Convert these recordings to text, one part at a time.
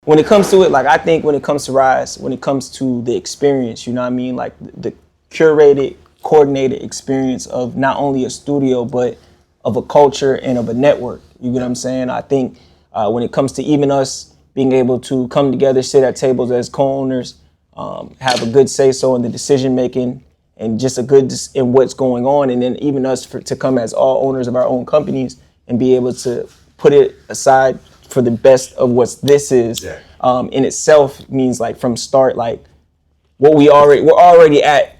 when it comes to it, like I think when it comes to Rise, when it comes to the experience, you know what I mean? Like the curated, coordinated experience of not only a studio, but of a culture and of a network. You get what I'm saying? I think when it comes to even us being able to come together, sit at tables as co-owners, have a good say-so in the decision-making and just a good in what's going on. And then even us to come as all owners of our own companies and be able to put it aside for the best of what this is in itself means like from start, like we're already at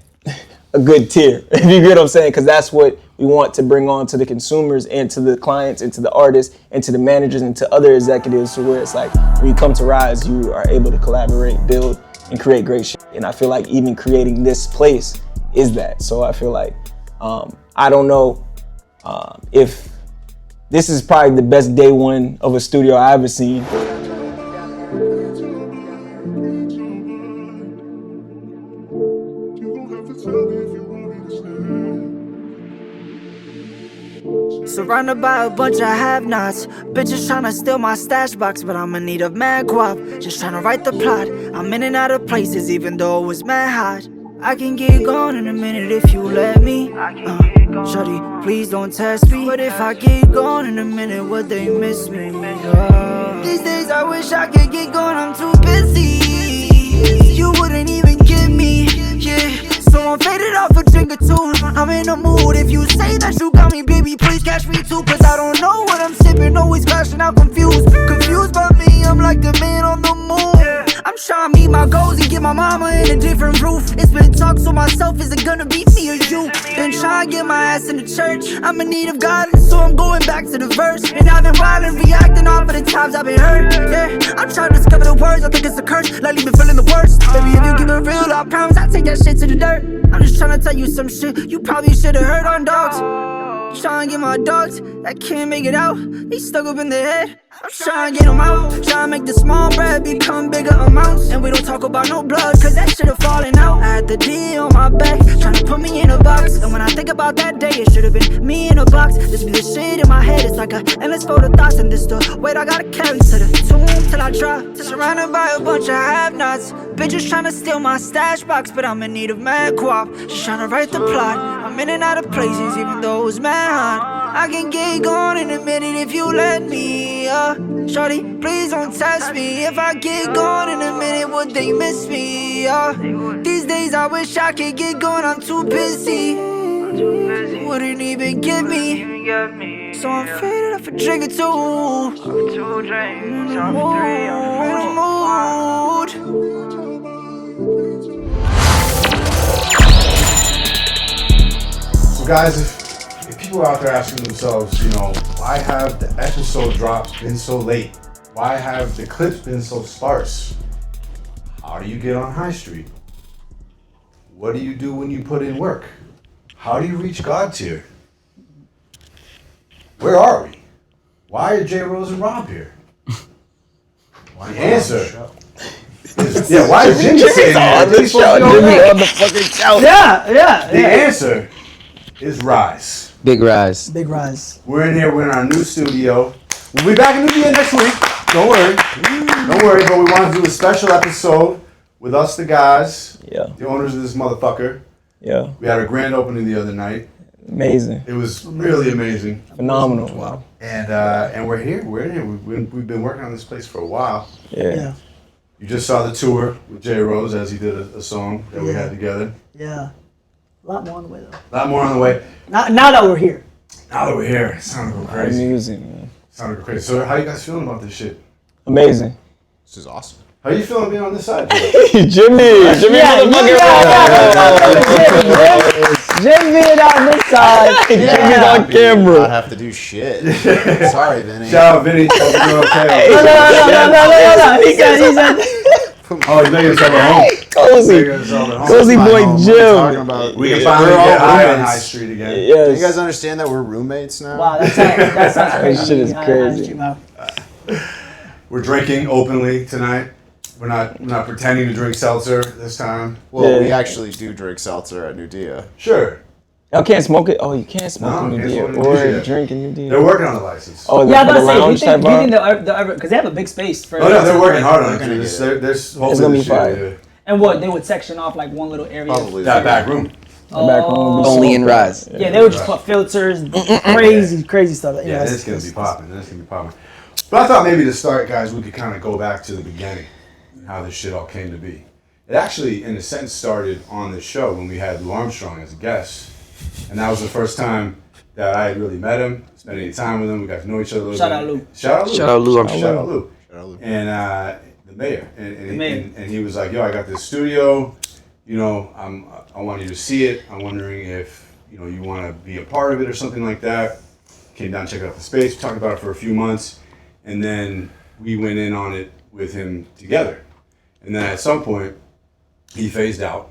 a good tier. If you get what I'm saying? Because that's what we want to bring on to the consumers and to the clients and to the artists and to the managers and to other executives, so where it's like when you come to Rise, you are able to collaborate, build, and create great shit. And I feel like even creating this place is that. So I feel like, I don't know if this is probably the best day one of a studio I've ever seen. Surrounded by a bunch of have-nots, bitches tryna steal my stash box, but I'm in need of mad guap. Just tryna write the plot. I'm in and out of places, even though it was mad hot. I can get gone in a minute if you let me. Shorty, please don't test me. But if I get gone in a minute, would they miss me? These days I wish I could get gone, I'm too busy. You wouldn't even get me, yeah. So I'm faded off a drink or two. I'm in the mood. If you say that you got me, baby, please catch me too. Cause I don't know what I'm sipping, always crashing out confused. Confused by me, I'm like the man on the moon. I'm trying to meet my goals and get my mama in a different roof. It's been talk, so myself isn't gonna be me or you. Been trying to get my ass in the church. I'm in need of guidance, so I'm going back to the verse. And I've been wildin', reacting off of the times I've been hurt. Yeah, I'm trying to discover the words, I think it's a curse. Lately been feeling the worst. Baby, if you keep it real, I promise I'll take that shit to the dirt. I'm just trying to tell you some shit you probably should've heard on dogs. Trying to get my dogs that can't make it out, they stuck up in their head. I'm trying to get them out, trying to make the small bread become bigger amounts. And we don't talk about no blood, cause that should've fallen out. I had the D on my back, trying to put me in a box. And when I think about that day, it should've been me in a box. This be the shit in my head, it's like a endless fold of thoughts. And this the weight I gotta carry to the tomb till I drop. Surrounded by a bunch of have-nots, bitches trying to steal my stash box, but I'm in need of mad guap. Just trying to write the plot. I'm in and out of places, even though it was mad hot. I can get gone in a minute if you let me. Shorty, please don't test me. If I get gone in a minute, would they miss me? These days I wish I could get going, I'm too busy. Wouldn't even get me. So I'm faded off a drink or two. In the mood. So guys, if people are out there asking themselves, you know, why have the episode drops been so late? Why have the clips been so sparse? How do you get on High Street? What do you do when you put in work? How do you reach God tier? Where are we? Why are J. Rose and Rob here? The answer is, why is Jimmy saying that? on the show, Jimmy on the fucking couch. The answer is Rise. Big Rise. Big Rise. We're in here, we're in our new studio. We'll be back in India next week. Don't worry. Don't worry, but we want to do a special episode with us, the guys. Yeah. The owners of this motherfucker. Yeah. We had a grand opening the other night. Amazing. It was really amazing. Phenomenal. Wow. And we're here. We're in here. We've been working on this place for a while. Yeah. You just saw the tour with J. Rose as he did a song that we had together. Yeah. A lot more on the way though. A lot more on the way. Now that we're here. Now that we're here, it sounded crazy. Amazing, man. Sounded crazy. So how you guys feeling about this shit? Amazing. This is awesome. How you feeling being on this side? Jimmy on this side. Jimmy's on I camera. have to do shit. Sorry, Vinny. Shout out, Vinny. Hope you're doing okay. No. He said. Oh, he's making himself at home. Cozy boy Talking Jim. about, We can we're finally all get high on roommates. High Street again. Do you guys Yes. understand that we're roommates now? Wow, that's crazy. shit is crazy. We're drinking openly tonight. We're not pretending to drink seltzer this time. Well, Yeah. we actually do drink seltzer at Nudia. Sure. Y'all can't smoke it. Oh, you can't smoke No, in New can't Deal smoke in New Deal or yet. drink in New Deal. They're working on the license. Oh, Yeah, I'm for about the to say, do you lounge think, type vibe? they'll ever, because they have a big space for Oh no, they're working hard on They're it. gonna There's get there's gonna hopefully be this year, fire. yeah. And what, they would section off like one little area? Probably That back room. The back room would be Only in smoked out. Rise. Yeah, they would just put filters, crazy stuff. Yeah, that's- it's gonna be popping. It's gonna be popping. But I thought maybe to start, guys, we could kind of go back to the beginning, and how this shit all came to be. It actually, in a sense, started on this show when we had Lou Armstrong as a guest, and that was the first time that I had really met him, spent any time with him. We got to know each other a little Shout bit. out Lou. Shout out Lou. Shout out Lou Armstrong. Shout out Lou. Shout out Lou. And the mayor, and, mayor. and he was like, "Yo, I got this studio. You know, I want you to see it. I'm wondering if you want to be a part of it or something like that." Came down, checked out the space, talked about it for a few months, and then we went in on it with him together. And then at some point, he phased out.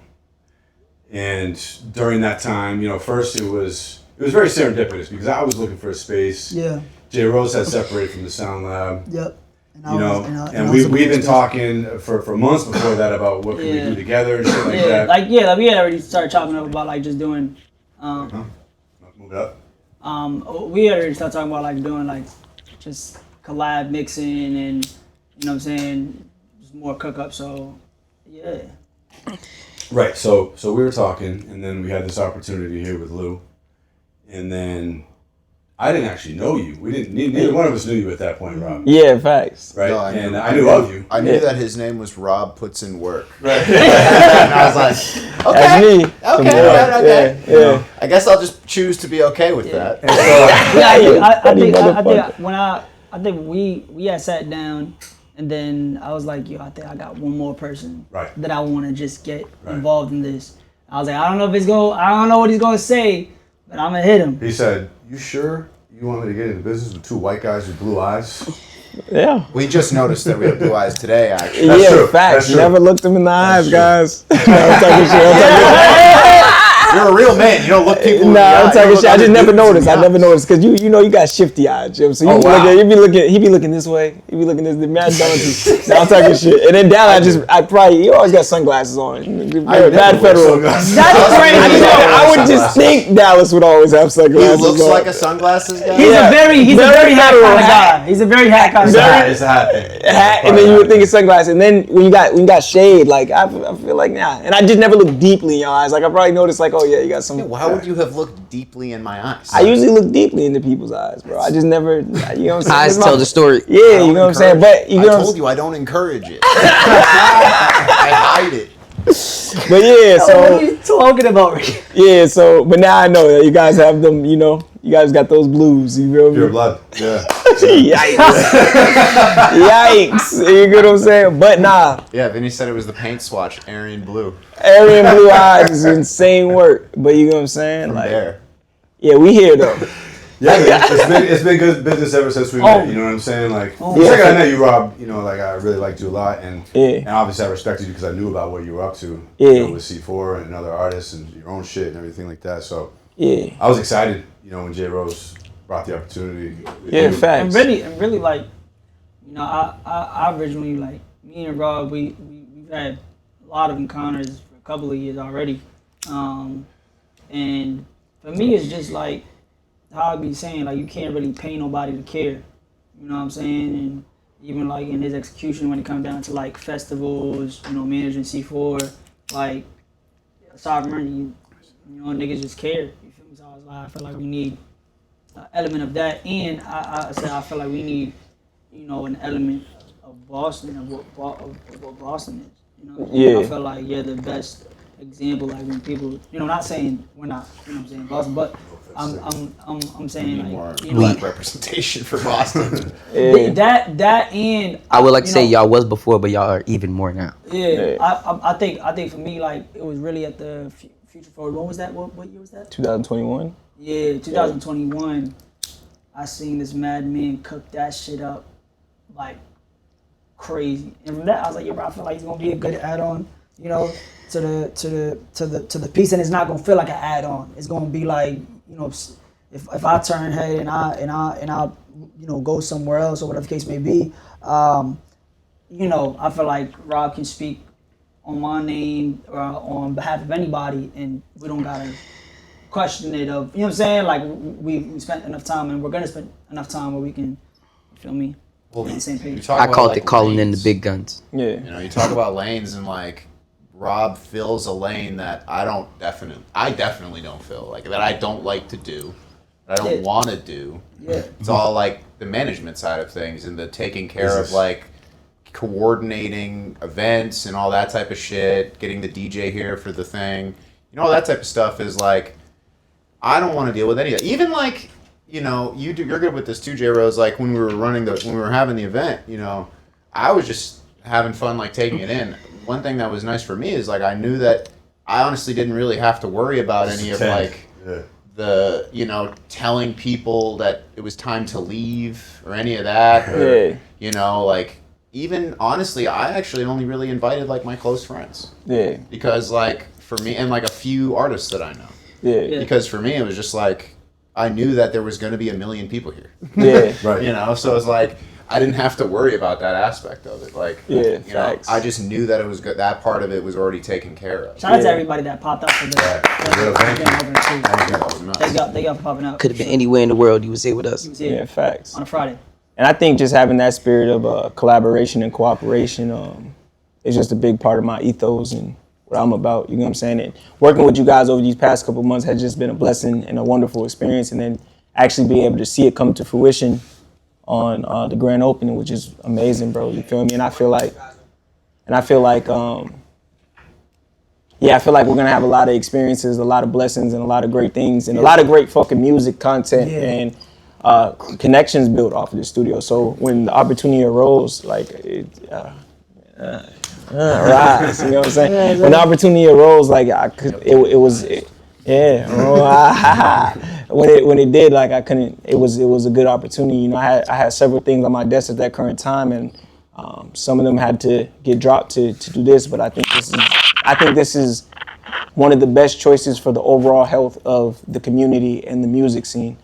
And during that time, first it was very serendipitous because I was looking for a space. Yeah, Jay Rose had separated from the Sound Lab. yep. And we've been talking for months before that about what can we do together and shit like that. like we had already started chopping up about like just doing, Move it up. we had already started talking about like doing like just collab mixing and you know what I'm saying, just more cookup. So yeah. Right. So we were talking, and then we had this opportunity here with Lou, and then I didn't actually know you. We didn't. Neither one of us knew you at that point, Rob. Yeah, facts. Right. No, I knew of you. I knew Yeah. that his name was Rob Puts in Work. Right. And I was like, okay, That's me. okay. Yeah. I guess I'll just choose to be okay with that. And so, I Funny think motherfucker. when I think we had sat down and then I was like, yo, I think I got one more person Right. that I want to just get Right. involved in this. I was like, I don't know what he's gonna say, but I'm gonna hit him. he said, "You sure you want me to get into business with two white guys with blue eyes?" Yeah. We just noticed that we have blue eyes today, actually. That's Yeah, true. facts. That's true. Never looked him in the eyes, true. guys. I'm talking shit. You're a real man. You don't look people in the Nah, eye. I'm You talking look shit. I other just never dudes in noticed. the I never eyes. noticed because you got shifty eyes, Jim. So you Oh, wow. he be looking this way. He be looking this. The man down. Now I'm talking shit. And then down, you always got sunglasses on. Bad federal. That's I would just think Dallas would always have He sunglasses. looks on. like a sunglasses guy. He's Yeah. a very Very hack federal kind of hat. guy. He's a very hack kind of guy. It's a hat thing. hat, and then you would think it's sunglasses. And then when you got shade, like I feel like nah. And I just never look deeply in your eyes. Like I probably noticed, like, oh yeah, you got some. Why would you have looked deeply in my eyes? I usually look deeply into people's eyes, bro. I just never, you know what I'm saying? Eyes It's tell my- the story. Yeah, you know what I'm saying? But you know, I told you I don't encourage it. I hide it. but yeah, What so are you talking about, Rick? yeah, so but now I know that you guys have them. You know, you guys got those blues. You feel Pure me? blood. Yeah. Yikes! Yikes! You get what I'm saying? But nah, Yeah, Vinny said it was the paint swatch, Aryan Blue. Aryan blue eyes is insane work. But you know what I'm saying? From Like, there. yeah, we here though. Yeah, it's been good business ever since we met. You know what I'm saying? Like, the Yeah. second I met you, Rob, like I really liked you a lot, and Yeah. and obviously I respected you because I knew about what you were up to. Yeah. With C4 and other artists and your own shit and everything like that. So Yeah, I was excited, when Jay Rose brought the opportunity. with yeah, you. And facts. really, like, I originally, like, me and Rob, we've had a lot of encounters for a couple of years already. And for me, it's just like, how I be saying, like, you can't really pay nobody to care. You know what I'm saying? And even, like, in his execution, when it comes down to, like, festivals, managing Seefour, like, sovereignty, niggas just care. You feel me? So I feel like we need an element of that, and I feel like we need, an element of Boston, of what Boston is. Yeah. I feel like you're the best example. Like when people, not saying we're not, saying Boston, but I'm saying More like, black representation for Boston. Yeah. that and I would like to say y'all was before, but y'all are even more now. Yeah, I think for me, like, it was really at the Future Forward. When was that? What year was that? 2021. Yeah, 2021. I seen this madman cook that shit up like crazy, and from that I was like, yeah, bro, I feel like he's gonna be a good add-on, to the piece, and it's not gonna feel like an add-on. It's gonna be like, if I turn head and I go somewhere else or whatever the case may be, I feel like Rob can speak on my name or on behalf of anybody, and we don't gotta question it of, you know what I'm saying? Like we spent enough time and we're gonna spend enough time where we can, you feel me? Well, On the same page. you talk I about, called like, it calling in the lanes. big guns. Yeah. You know, you talk about lanes and like Rob fills a lane that I definitely don't fill. Like that I don't like to do. That I don't Yeah. want to do. Yeah. It's all like the management side of things and the taking care of Business. like coordinating events and all that type of shit, getting the DJ here for the thing. You know, all that type of stuff is like I don't want to deal with any of that. Even like, you know, you're good with this too, J Rose. Like when we were having the event, you know, I was just having fun, like taking it in. One thing that was nice for me is like I knew that I honestly didn't really have to worry about any of like the, you know, telling people that it was time to leave or any of that. Or, you know, like even honestly, I actually only really invited like my close friends. Yeah. Because like for me and like a few artists that I know. Yeah. Because for me, it was just like, I knew that there was going to be 1 million people here. Yeah. Right. You know, so it's like, I didn't have to worry about that aspect of it. Like, Yeah, you know, facts. I just knew that it was good. That part of it was already taken care of. Shout out to Yeah. everybody that popped up for the Real thank you. That was nuts. Thank y'all for popping up. Could have been anywhere in the world you was here with us. Yeah, facts. On a Friday. And I think just having that spirit of collaboration and cooperation is just a big part of my ethos and what I'm about. You know what I'm saying? And working with you guys over these past couple months has just been a blessing and a wonderful experience. And then actually being able to see it come to fruition on the grand opening, which is amazing, bro. You feel me? And I feel like I feel like we're gonna have a lot of experiences, a lot of blessings, and a lot of great things, and a lot of great fucking music content and connections built off of the studio. So when the opportunity arose, like rise, you know what I'm saying? When the opportunity arose, like when it did, like I couldn't. It was a good opportunity. You know, I had several things on my desk at that current time, and some of them had to get dropped to do this. But I think this is one of the best choices for the overall health of the community and the music scene.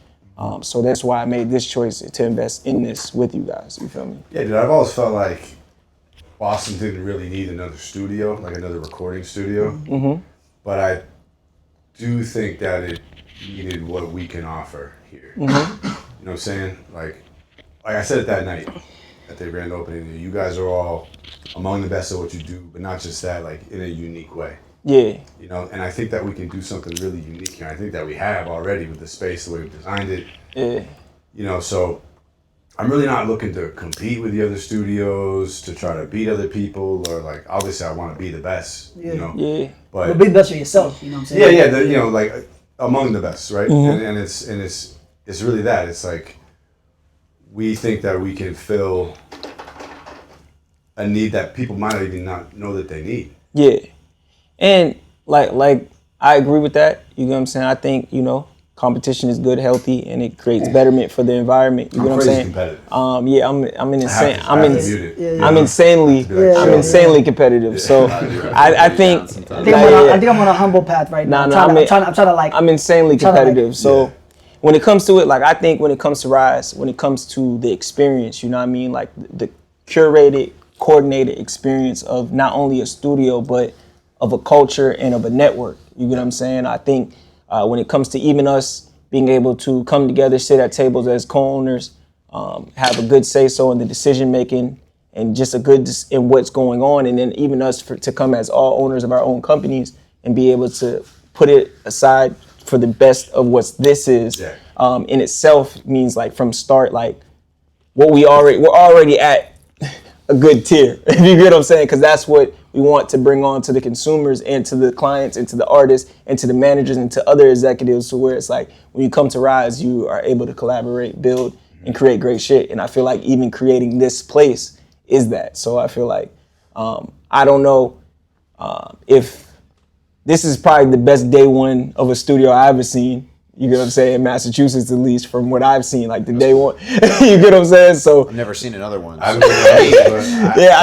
So that's why I made this choice to invest in this with you guys. You feel me? Yeah, dude, I've always felt like Boston didn't really need another studio, like another recording studio. Mm-hmm. But I do think that it needed what we can offer here. Mm-hmm. You know what I'm saying? Like I said it that night at the grand opening, you guys are all among the best at what you do, but not just that, like in a unique way. Yeah. You know, and I think that we can do something really unique here. I think that we have already with the space, the way we've designed it. Yeah. You know, so I'm really not looking to compete with the other studios, to try to beat other people, or like, obviously I want to be the best, you know. Yeah. But be the best for yourself, you know what I'm saying? yeah, you know, like among the best, right? Mm-hmm. And it's really that. It's like we think that we can fill a need that people might even not know that they need. Yeah. And like I agree with that. You know what I'm saying? I think, you know, competition is good, healthy, and it creates betterment for the environment. You know what I'm saying? Competitive. Yeah, I'm insanely competitive. Yeah. So I think I think I'm on a humble path right now. I'm trying to like. I'm insanely competitive. So when it comes to it, like I think when it comes to Rise, when it comes to the experience, you know what I mean? Like the curated, coordinated experience of not only a studio, but of a culture and of a network. You get what I'm saying? I think when it comes to even us being able to come together, sit at tables as co-owners, have a good say-so in the decision making, and just a good in what's going on, and then even us to come as all owners of our own companies and be able to put it aside for the best of what this is, in itself means like from start, like we're already at a good tier. If you get what I'm saying, because that's what we want to bring on to the consumers and to the clients and to the artists and to the managers and to other executives, to where it's like when you come to Rise, you are able to collaborate, build, and create great shit. And I feel like even creating this place is that. So I feel like I don't know if this is probably the best day one of a studio I've ever seen. You get what I'm saying? In Massachusetts, at least, from what I've seen, like the day one. You get what I'm saying? So I've never seen another one. I've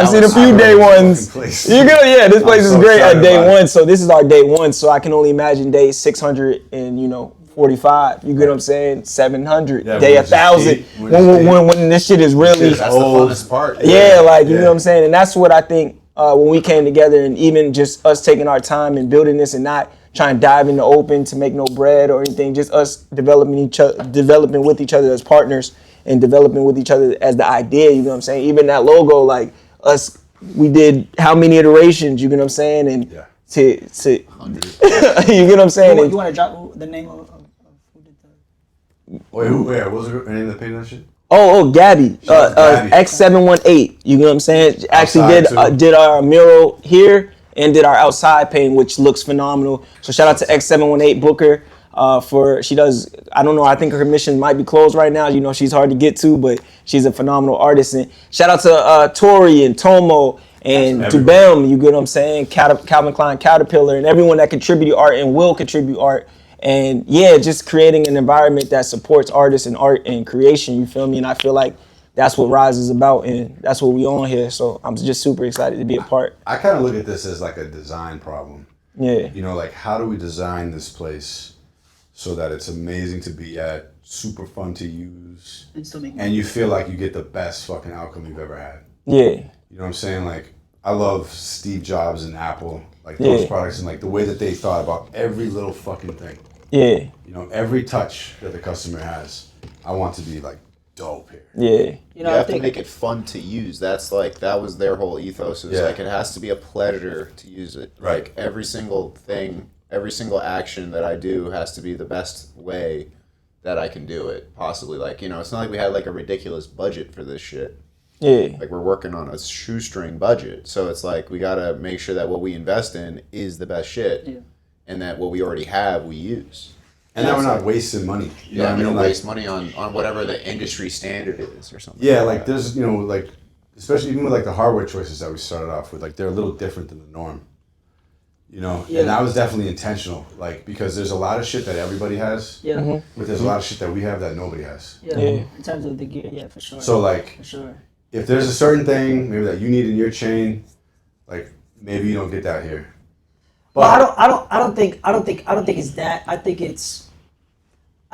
seen a few day ones. You go, this place is great at day one. So this is our day one. So I can only imagine day 645. You get what I'm saying? 700, day 1,000. When this shit is really that's the funnest part. you know what I'm saying? And that's what I think when we came together, and even just us taking our time and building this and not trying to dive in the open to make no bread or anything. Just us developing with each other as partners and developing with each other as the idea. You know what I'm saying? Even that logo, like us, we did how many iterations? You know what I'm saying? And to you get what I'm saying? You want to drop the name of who did that? Wait, who? Yeah, what was the name of the page that shit? Gabby, Gabby. X718. You know what I'm saying? Actually Outside, did our mural here and did our outside paint, which looks phenomenal. So shout out to X718 Booker. She does, I don't know, I think her commission might be closed right now. You know, she's hard to get to, but she's a phenomenal artist. And shout out to Tori and Tomo and Dubem, you get what I'm saying? Calvin Klein Caterpillar and everyone that contributed art and will contribute art. And yeah, just creating an environment that supports artists and art and creation, you feel me? And I feel like that's what Rise is about, and that's what we on here. So I'm just super excited to be a part. I kind of look at this as like a design problem. Yeah. You know, like how do we design this place so that it's amazing to be at, super fun to use, and you feel like you get the best fucking outcome you've ever had. Yeah. You know what I'm saying? Like, I love Steve Jobs and Apple, like those products, and like the way that they thought about every little fucking thing. Yeah. You know, every touch that the customer has, I want to be like dope here. Yeah. You have to make it fun to use. That's like, that was their whole ethos. Is like, it has to be a pleasure to use it. Right. Like every single thing, every single action that I do has to be the best way that I can do it, possibly. Like, you know, it's not like we had like a ridiculous budget for this shit. Yeah. Like, we're working on a shoestring budget. So it's like, we got to make sure that what we invest in is the best shit. Yeah. And that what we already have, we use. And that we're not wasting money. You know what I mean? We don't like, waste money on whatever the industry standard is or something. Yeah, like there's, you know, like, especially even with like the hardware choices that we started off with, like they're a little different than the norm. You know, and that was definitely intentional, like, because there's a lot of shit that everybody has, but there's a lot of shit that we have that nobody has. Yeah. In terms of the gear, for sure. So like, for sure. If there's a certain thing maybe that you need in your chain, like maybe you don't get that here. But well, I don't think it's that. I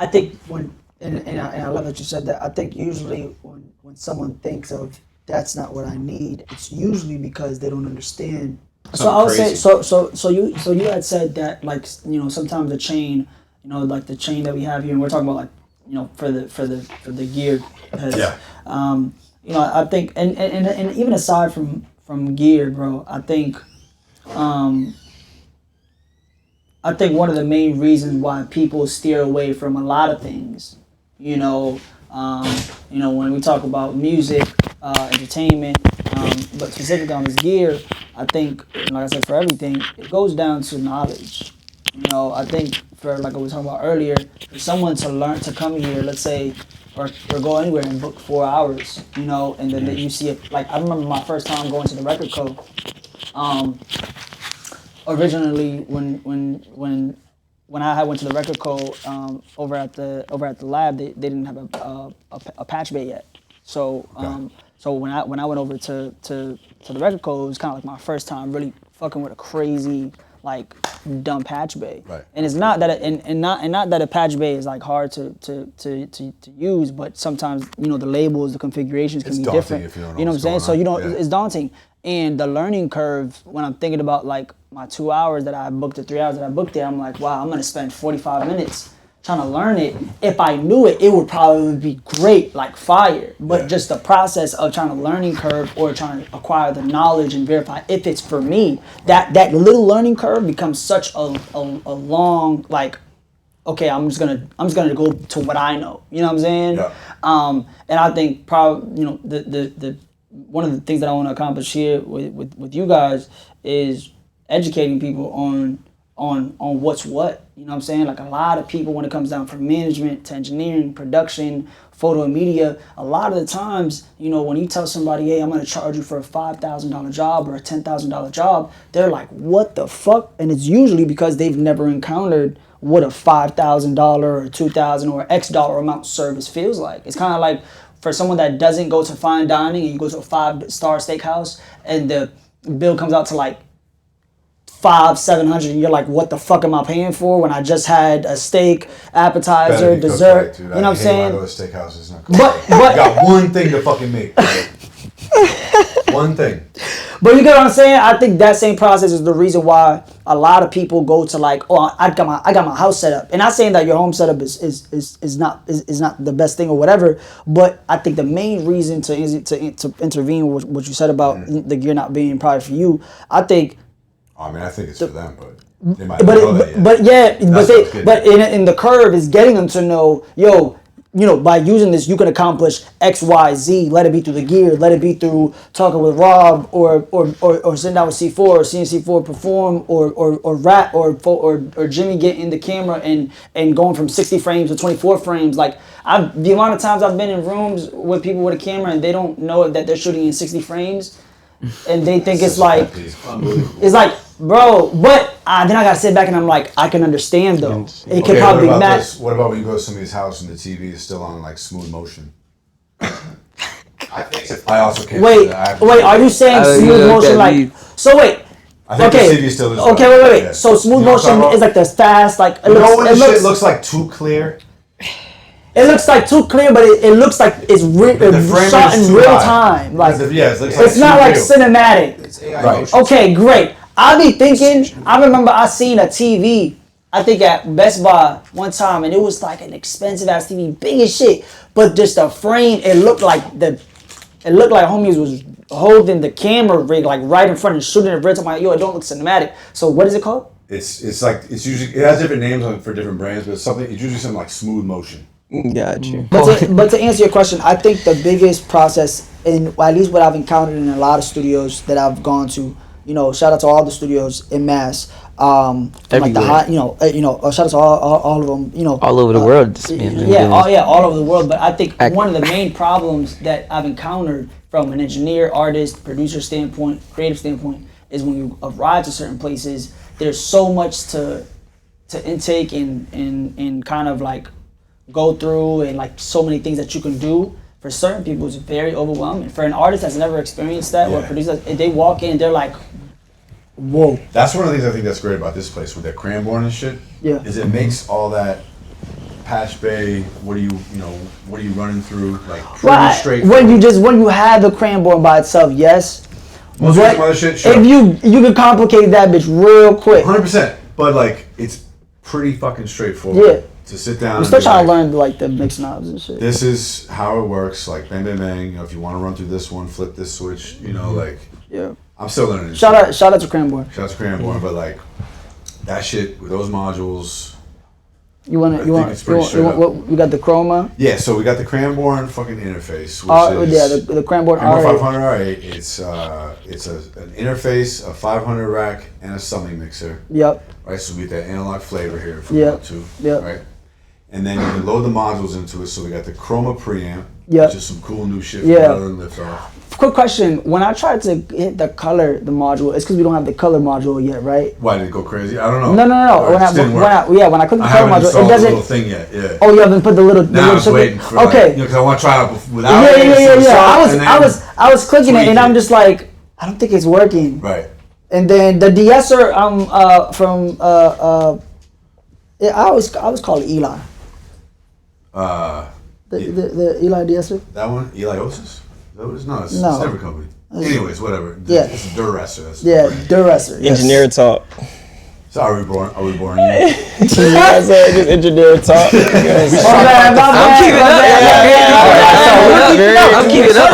think when and I love that you said that. I think usually when someone thinks of that's not what I need, it's usually because they don't understand. So I would say so you had said that, like, you know, sometimes the chain, you know, like the chain that we have here, and we're talking about, like, you know, for the gear heads. Yeah. You know, I think and even aside from gear, bro, I think one of the main reasons why people steer away from a lot of things, you know, when we talk about music, entertainment, but specifically on this gear, I think, like I said, for everything, it goes down to knowledge. You know, I think for, like I was talking about earlier, for someone to learn to come here, let's say, or go anywhere and book 4 hours, you know, and then you see it. Like, I remember my first time going to the record co. Originally, when I went to the record co, over at the lab, they didn't have a patch bay yet. So so when I went over to the record co, it was kind of like my first time really fucking with a crazy, like, dumb patch bay. Right. And it's not that not that a patch bay is like hard to use, but sometimes, you know, the labels, the configurations can be different. If you don't know, what I'm saying? So, you know, it's daunting. And the learning curve, when I'm thinking about, like, my 2 hours that I booked, the 3 hours that I booked there, I'm like, wow, I'm gonna spend 45 minutes trying to learn it. If I knew it, it would probably be great, like fire. But just the process of trying to learning curve or trying to acquire the knowledge and verify if it's for me, that little learning curve becomes such a long, like, okay, I'm just gonna go to what I know. You know what I'm saying? Yeah. And I think probably, you know, the one of the things that I want to accomplish here with you guys is educating people on what's what. You know what I'm saying? Like, a lot of people, when it comes down from management to engineering, production, photo and media, a lot of the times, you know, when you tell somebody, hey, I'm going to charge you for a $5,000 job or a $10,000 job, they're like, what the fuck? And it's usually because they've never encountered what a $5,000 or $2,000 or X dollar amount service feels like. It's kind of like for someone that doesn't go to fine dining and you go to a 5-star steakhouse and the bill comes out to like $500-$700, and you're like, what the fuck am I paying for when I just had a steak, appetizer, dessert? You know what I'm saying? I go to steakhouses, not but I got one thing to fucking make. One thing. But you get what I'm saying? I think that same process is the reason why a lot of people go to like, oh, I got my house set up, and not saying that your home setup is not the best thing or whatever, but I think the main reason to intervene with what you said about the gear not being probably for you, I think. I mean, I think it's for them, but they might But not know that yet. but in the curve is getting them to know, by using this you can accomplish X, Y, Z. Let it be through the gear, let it be through talking with Rob or sitting down with Seefour or seeing Seefour perform or rap or Jimmy get in the camera and going from 60 frames to 24 frames. Like the amount of times I've been in rooms with people with a camera and they don't know that they're shooting in 60 frames. And they think it's like, bro, but then I gotta sit back and I'm like, I can understand though. It can probably be mad. What about when you go to somebody's house and the TV is still on like smooth motion? I also can't. Wait, are you saying smooth motion like? So wait. I think the TV still is. Okay, wait. Yeah. So smooth motion is like the fast, like when the shit looks like too clear. It looks like too clear, but it looks like it's shot in real time. Like it's not like cinematic. It's AI right. Okay, great. I remember I seen a TV, I think at Best Buy one time, and it was like an expensive ass TV, big as shit. But just the frame, it looked like homies was holding the camera rig like right in front and shooting it real time. Like, yo, it don't look cinematic. So what is it called? It's usually, it has different names for different brands, but it's usually something like smooth motion. Got you. But to answer your question, I think the biggest process, in at least what I've encountered in a lot of studios that I've gone to, shout out to all the studios in Mass, from like the high, shout out to all of them, all over the world. All over the world. But I think one of the main problems that I've encountered from an engineer, artist, producer standpoint, creative standpoint, is when you arrive to certain places, there's so much to intake and kind of like go through, and like so many things that you can do. For certain people, it's very overwhelming. For an artist that's never experienced that, or a producer, they walk in, they're like, whoa. That's one of the things I think that's great about this place with that Cranborne and shit. Yeah. Is it makes all that patch bay, what are you running through, like pretty straight. When you have the Cranborne by itself, yes. Most of some other shit, sure. If you can complicate that bitch real quick. 100%. But like it's pretty fucking straightforward. Yeah. To sit down. I'm still trying to learn like the mix knobs and shit. This is how it works. Like bang bang bang. If you want to run through this one, flip this switch. Like. Yeah. I'm still learning. Shout out to Cranborne. Shout out to Cranborne, but like that shit with those modules. You want we got the Chroma. Yeah, so we got the Cranborne fucking interface. Which is the Cranborne R8. 500 R8. It's an interface, a 500 rack, and a summing mixer. Yep. Right, so we get that analog flavor here from two. Yep. Right. And then you can load the modules into it. So we got the Chroma preamp, which is some cool new shit from Rather Than Lift Off. Quick question: when I tried to hit the module, it's because we don't have the color module yet, right? Why did it go crazy? I don't know. No. When I click the color module, it doesn't. The little thing yet. Yeah. Oh, you haven't put the little. Now I'm waiting for. Okay. Because I want to try it without. Yeah. I was clicking it, and I'm just like, I don't think it's working. Right. And then the de-esser I always call it Eli. The Eli de-esser. That one, Eliosis. No, it's a different company. Anyways, whatever. It's a Duress. Duress. Engineer talk. So are we born you? Just engineer talk. I'm keeping up.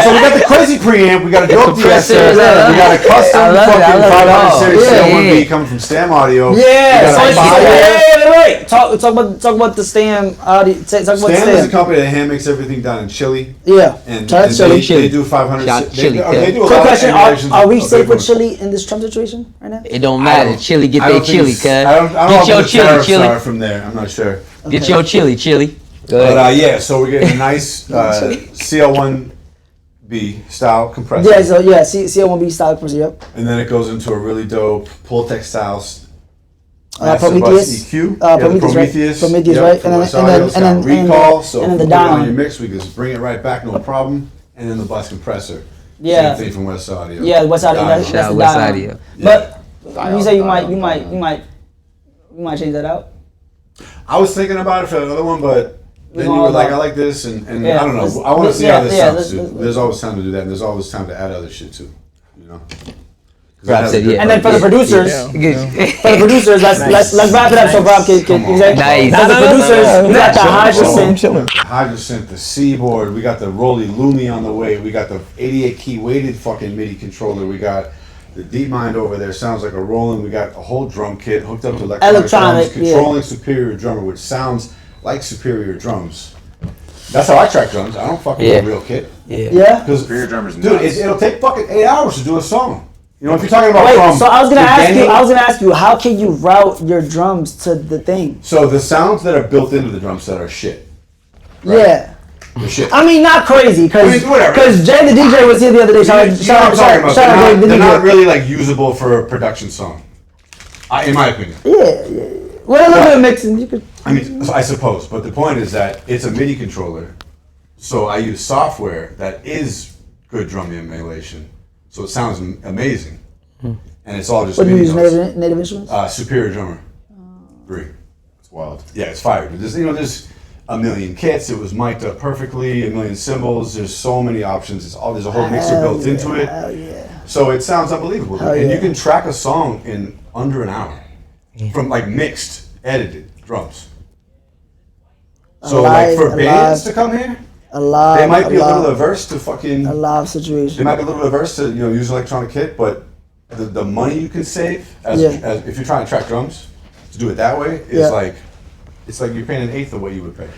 So we got the crazy preamp, we got a dope de-esser, we got a custom fucking 500 series CL1B coming from Stam Audio. Wait. Talk about the Stam Audio. Stam is a company that hand makes everything down in Chile. Yeah. And they do 500. They do a lot of emulations. Are we safe with Chile in this Trump situation right now? It don't matter. Chili, get their chili, cuz. I don't know get your what the chili. Are from there. I'm not sure. Get your chili. But so we're getting a nice CL1B style compressor. Yeah, CL1B style compressor, yep. And then it goes into a really dope Pultec style Prometheus. EQ. Prometheus, right? And then recall. So and then if the we put it on down. your mix, we can just bring it right back, no problem. And then the bus compressor. Yeah. Same thing from West Audio. Yeah, West Audio. That's the West down. Audio. But you say you might change that out. I was thinking about it for another one, but then you were like, I like this, and I don't know. I want to see how this sounds too. There's always time to do that, and there's always time to add other shit too. Rob said yeah. And then for the producers, let's wrap it up so Rob can say. Nice. For the producers, we got the hydrogen. The hydrogen, the Seaboard, we got the Rolly Lumi on the way, we got the 88 key weighted fucking MIDI controller, we got the DeepMind over there, sounds like a Roland, we got a whole drum kit hooked up to electronic drums, controlling Superior Drummer, which sounds like Superior Drums. That's how I track drums. I don't fucking with a real kit. Yeah. Because Superior Drummer's dude, nuts. it'll take fucking 8 hours to do a song. You know, if you're talking about Wait, so I was gonna beginning- ask you, how can you route your drums to the thing? So the sounds that are built into the drum set are shit. Right? Yeah. They're shit. I mean, not crazy, because whatever. Jay the DJ was here the other day. You know what I'm talking about. Shout out Jay the They're not DJ. really like usable for a production song, in my opinion. Yeah. With a little bit of mixing, you could. I mean, I suppose, but the point is that it's a MIDI controller, so I use software that is good drum emulation, so it sounds amazing, and it's all just What do you MIDI use, notes. native instruments? Superior Drummer 3. It's wild. Yeah, it's fire. But there's a million kits. It was mic'd up perfectly. A million cymbals. There's so many options. There's a whole mixer built into it. Hell yeah. So it sounds unbelievable. Hell And yeah. you can track a song in under an hour from like mixed, edited drums. So like for bands to come here, they might be a little averse to fucking. A live situation. They might be a little averse to use electronic kit, but the money you can save as if you're trying to track drums to do it that way is like it's like you're paying an eighth of what you would pay.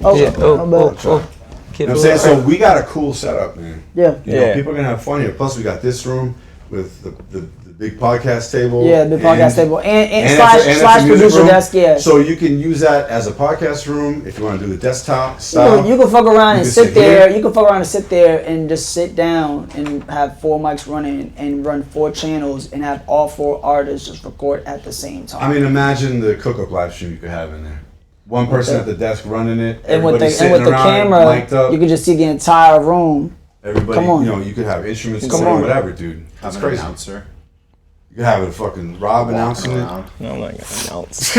Oh, Yeah. my bad. You know what I'm saying? So we got a cool setup, man. Yeah. You know, people are gonna have fun here. Plus, we got this room with the big podcast table. Yeah, the podcast table and it's slash a music producer room. desk. Yeah. So you can use that as a podcast room if you want to do the desktop style. You can fuck around and can sit sit there. here. You can fuck around and sit there and just sit down and have 4 mics running and run 4 channels and have all 4 artists just record at the same time. I mean, imagine the cookup live stream you could have in there. One person at the desk running it, and with everybody the sitting around, camera, mic'd up. you can just see the entire room. Everybody, Come on. you could have instruments Come playing, on. whatever, dude. That's Have an crazy. announcer. You could have a fucking Rob announcing it. around. No, I'm not gonna announce.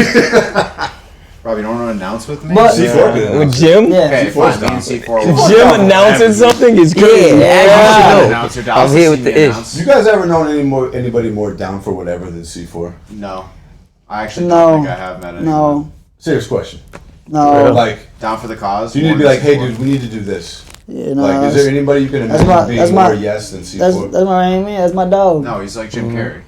Rob, you don't want to announce with me? But- C4 could With announce it. Jim? Yeah. Okay, C4 fine. Me and down. C4 will Jim announcing something is crazy. Yeah, announcer. I'm Dallas here has with seen the me ish. announce. You guys ever known anybody more down for whatever than C4? No. I actually No. don't think I have met anyone. No, Serious question. no. Like, Down for the cause? do you need to be more like, than hey, C4? dude, we need to do this? Yeah, no. Like, is there anybody you can that's imagine my- being that's my- more yes than C4? That's my man. That's my dog. No, he's like Jim Carrey.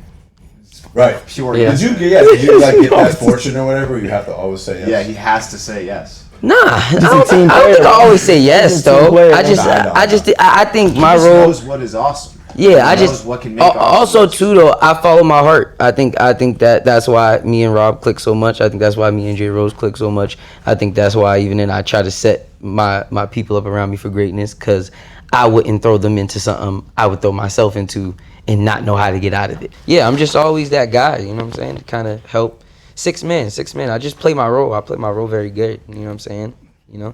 Right. Pure Yeah. yes. Did you like get that fortune or whatever? You have to always say yes. Yeah, he has to say yes. Nah, I don't think I always say yes though. I think He my just role. knows what is awesome. Yeah, He knows what can make also awesome. too though. I follow my heart. I think that's why me and Rob click so much. I think that's why me and J Rose click so much. I think that's why even then I try to set my people up around me for greatness, because I wouldn't throw them into something I would throw myself into and not know how to get out of it. Yeah, I'm just always that guy. You know what I'm saying? To kind of help. Six men. I just play my role. I play my role very good. You know what I'm saying? You know.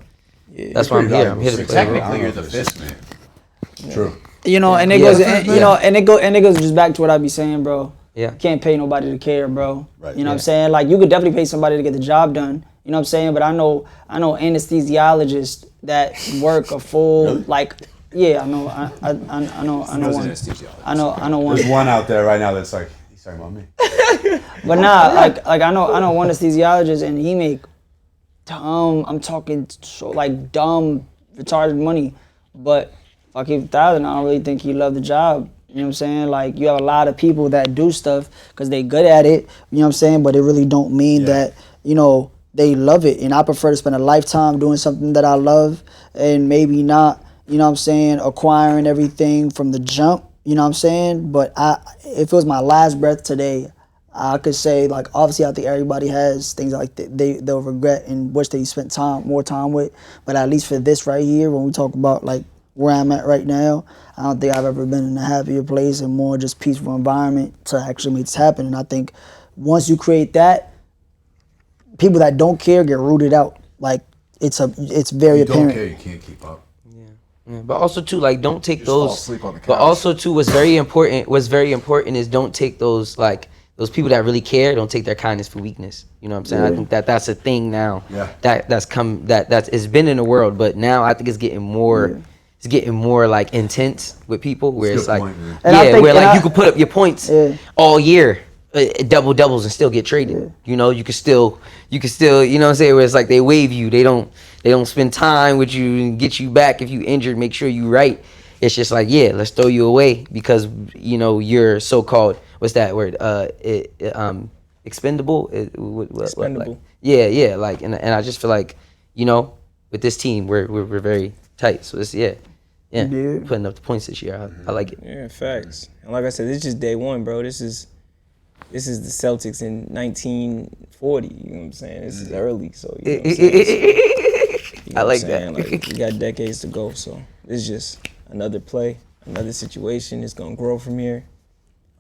That's why I'm here. I'm here to play. Technically, you're the fifth man. True. You know, and it Yeah. goes, and, you know, and it goes just back to what I be saying, bro. Yeah. You can't pay nobody to care, bro. Right. You know what I'm saying? Like, you could definitely pay somebody to get the job done. You know what I'm saying? But I know anesthesiologists that work a full like. Yeah, I know. I know one. I know one. There's one out there right now that's like, he's talking about me. But nah, like I know one anesthesiologist, and he make dumb. I'm talking so like dumb, retarded money. But fucking $1,000, I don't really think he loved the job. You know what I'm saying? Like, you have a lot of people that do stuff because they good at it. You know what I'm saying? But it really don't mean that they love it. And I prefer to spend a lifetime doing something that I love, and maybe not. You know what I'm saying? Acquiring everything from the jump. You know what I'm saying? But if it was my last breath today, I could say, like, obviously I think everybody has things like they'll regret and wish they spent more time with. But at least for this right here, when we talk about like where I'm at right now, I don't think I've ever been in a happier place and more just peaceful environment to actually make this happen. And I think once you create that, people that don't care get rooted out. Like, it's very You don't apparent. care, you can't keep up. Yeah, but also too, like, don't take Just fall those. asleep on the couch. But also too, what's very important is don't take those, like, those people that really care. Don't take their kindness for weakness. You know what I'm saying? I think that's a thing now. Yeah. That's it's been in the world, but now I think it's getting more it's getting more like intense with people, where it's Good like, point, man. And I yeah, think- where and like I- you could put up your points all year, double doubles, and still get traded. You know, you could still, you know what I'm saying, where it's like they waive you, they don't spend time with you and get you back if you injured, make sure you right. It's just like, yeah, let's throw you away because you know you're so-called, what's that word? Expendable. Expendable. Like, yeah, like, and I just feel like, you know, with this team, we're very tight. So it's putting up the points this year. I like it. Yeah, facts. And like I said, this is just day one, bro. This is the Celtics in 1940. You know what I'm saying? This is early, so you know what I'm saying? You know I what like I'm that. saying? Like, we got decades to go, so it's just another play, another situation. It's gonna grow from here,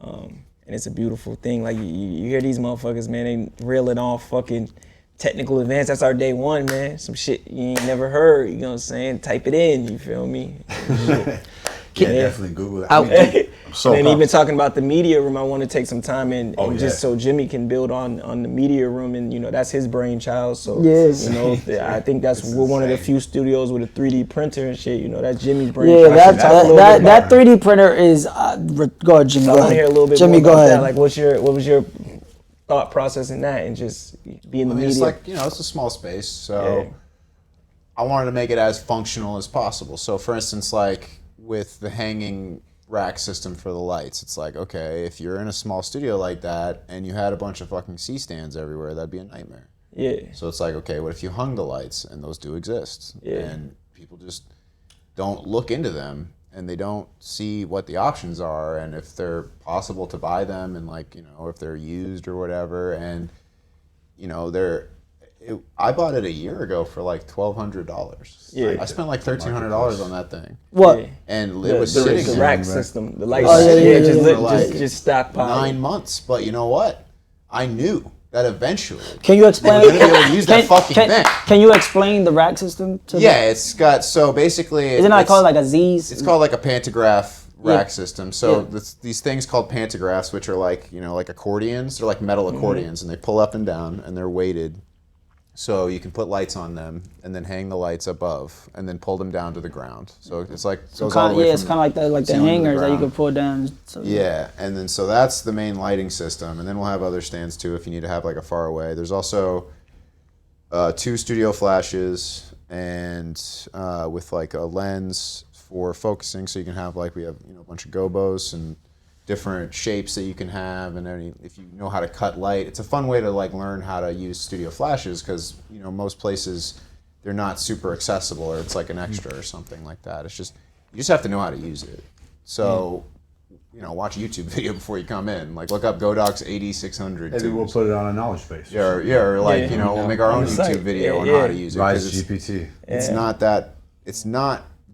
and it's a beautiful thing. Like you hear these motherfuckers, man, they reeling off fucking technical advance. That's our day one, man. Some shit you ain't never heard. You know what I'm saying? Type it in. You feel me? Yeah, definitely Google that. I'm so And then even pumped. talking about the media room, I want to take some time and Oh, just yeah. so Jimmy can build on the media room, and you know that's his brainchild. So Yes. you know, I think we're one of the few studios with a 3D printer and shit. You know, that's Jimmy's Yeah, brainchild. that So talk a little bit that, about- that 3D printer is. Go ahead, Jimmy. I Go want to hear a ahead. little bit Jimmy, more go about ahead. that. Like, what was your thought process in that, and just being the I mean, it's media? like, you know, it's a small space, so Yeah. I wanted to make it as functional as possible. So, for instance, like with the hanging rack system for the lights, it's like, okay, if you're in a small studio like that and you had a bunch of fucking C-stands everywhere, that'd be a nightmare. Yeah. So it's like, okay, what if you hung the lights, and those do exist, Yeah. and people just don't look into them, and they don't see what the options are, and if they're possible to buy them, and like, you know, if they're used or whatever, and you know, I bought it a year ago for like $1,200. Yeah. I spent like $1,300 on that thing, What? Yeah. and it The, was the, sitting the there rack system, the light. Oh, yeah, yeah, just, yeah, lit- yeah. just, just stockpile. 9 months. But you know what? I knew that eventually. Can you explain? We're gonna be able to use that fucking thing. Can you explain the rack system? To Yeah, it's got, so basically, Isn't it it's called like a Z's? It's called like a pantograph rack Yeah. system. So Yeah. these things called pantographs, which are like, you know, like accordions. They're like metal accordions, and they pull up and down, and they're weighted. So you can put lights on them, and then hang the lights above, and then pull them down to the ground. So it's like goes all the way it's from kind of like the ceiling to hangers that you ground. can pull down. So, Yeah, and then so that's the main lighting system, and then we'll have other stands too if you need to have like a far away. There's also 2 studio flashes, and with like a lens for focusing, so you can have like, we have, you know, a bunch of gobos and different shapes that you can have, and if you know how to cut light, it's a fun way to like learn how to use studio flashes, because you know most places they're not super accessible, or it's like an extra or something like that. It's just, you just have to know how to use it. So you know, watch a YouTube video before you come in. Like, look up Godox 8600. Maybe we'll put it on a knowledge base. Or like, Yeah. you know, we'll make our On own the YouTube site. video on Yeah, how to yeah. use it. 'cause Rise GPT. it's not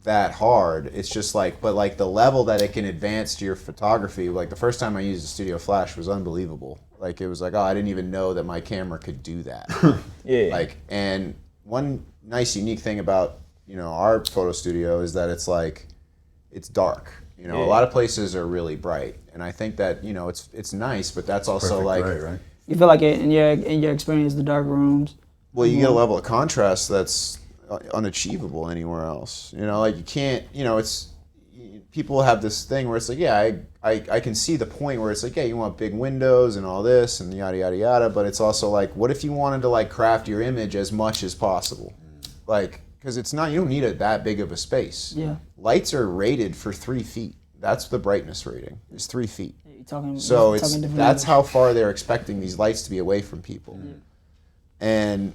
that hard. It's just like, but like the level that it can advance to your photography, like the first time I used a studio flash was unbelievable. Like, it was like, oh, I didn't even know that my camera could do that. Yeah. Like, and one nice unique thing about, you know, our photo studio is that it's like, it's dark. You know, a lot of places are really bright, and I think that, you know, it's nice, but that's also Perfect like, gray, right? you feel like in your experience, the dark rooms. well, you get a level of contrast that's unachievable anywhere else. You know, like you can't, you know, people have this thing where it's like, yeah, I can see the point where it's like, yeah, you want big windows and all this and yada, yada, yada, but it's also like, what if you wanted to like craft your image as much as possible? Like, because it's not, you don't need that big of a space. Yeah. Lights are rated for 3 feet. That's the brightness rating, is 3 feet. You're talking, So you're talking different that's language. how far they're expecting these lights to be away from people. And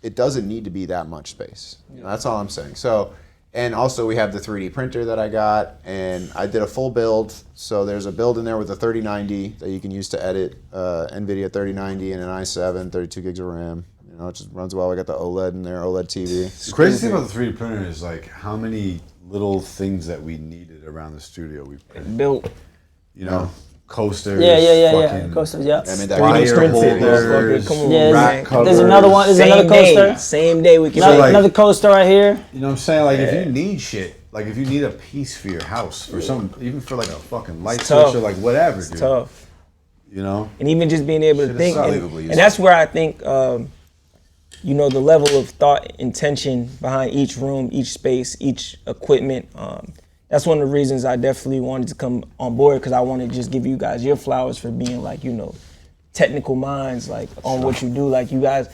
it doesn't need to be that much space. You know, that's all I'm saying. So, and also we have the 3D printer that I got, and I did a full build. So there's a build in there with a 3090 that you can use to edit NVIDIA 3090 and an i7, 32 gigs of RAM. You know, it just runs well. I got the OLED in there, OLED TV. The crazy thing about the 3D printer is like how many little things that we needed around the studio we printed. Built. You know, coasters. Yeah. fucking Coasters, yeah. I mean, that wire 3D printed, holders, motherfucker. Come on, Yeah, rack man. covers. There's another one. There's another coaster. Same day we can. So, like- Another coaster right here. You know what I'm saying? Like, if you need shit, like if you need a piece for your house, for some, even for like a fucking light It's switch tough. or like whatever, It's dude. tough. You know? And even just being able to Shit is think, solid. and, Unbelievably and that's where I think you know, the level of thought, intention behind each room, each space, each equipment. That's one of the reasons I definitely wanted to come on board, because I want to just give you guys your flowers for being like, you know, technical minds, like on what you do. Like you guys,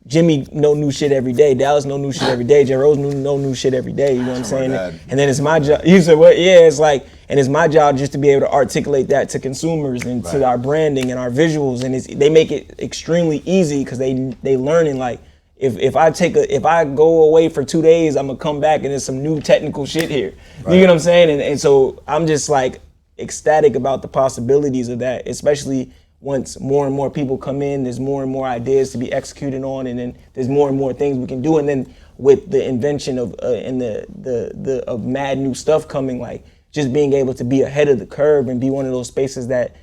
Jimmy know new shit every day. Dallas know new shit every day. J. Rose know new shit every day. You know what I'm saying? And then it's my job. You said what? Yeah, it's like, and it's my job just to be able to articulate that to consumers and to our branding and our visuals. And they make it extremely easy because they learning like. If I go away for 2 days, I'm gonna come back and there's some new technical shit here. You know what I'm saying? And so I'm just like ecstatic about the possibilities of that, especially once more and more people come in, there's more and more ideas to be executed on, and then there's more and more things we can do. And then with the invention of and the of mad new stuff coming, like just being able to be ahead of the curve and be one of those spaces that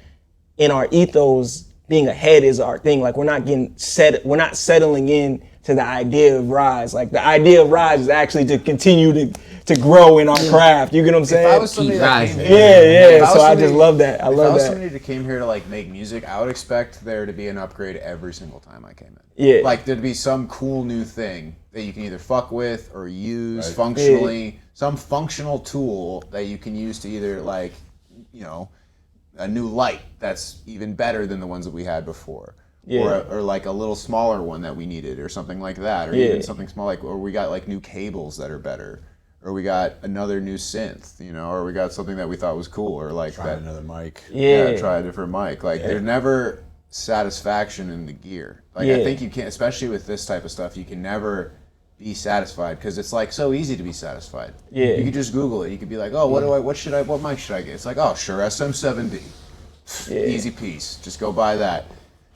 in our ethos, being ahead is our thing. Like we're not settling in to the idea of Rise. Like the idea of Rise is actually to continue to grow in our craft. You get what I'm saying? If I was somebody that came here, yeah. So I just love that. I love that. If I was somebody that came here to like make music, I would expect there to be an upgrade every single time I came in. Yeah. Like there'd be some cool new thing that you can either fuck with or use functionally, some functional tool that you can use to either like, you know, a new light that's even better than the ones that we had before. Or like a little smaller one that we needed or something like that, or even something small, like, or we got like new cables that are better, or we got another new synth, you know, or we got something that we thought was cool, or like try another mic. Try a different mic. Like there's never satisfaction in the gear. Like I think you can't, especially with this type of stuff, you can never be satisfied because it's like so easy to be satisfied. You can just Google it. You could be like, oh, what mic should I get? It's like, oh, sure, SM7B. Easy piece. Just go buy that.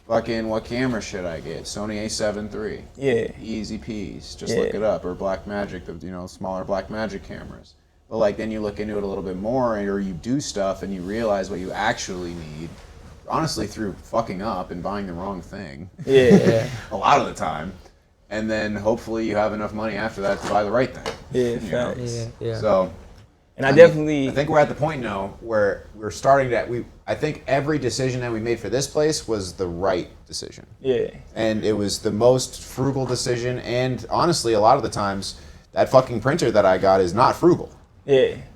Fucking, what camera should I get? Sony A7 III. Easy piece. Just look it up. Or Blackmagic, the smaller Blackmagic cameras. But like then you look into it a little bit more, or you do stuff and you realize what you actually need. Honestly, through fucking up and buying the wrong thing. A lot of the time. And then hopefully you have enough money after that to buy the right thing. So. And I think we're at the point now where we're starting to. I think every decision that we made for this place was the right decision. And it was the most frugal decision. And honestly, a lot of the times, that fucking printer that I got is not frugal.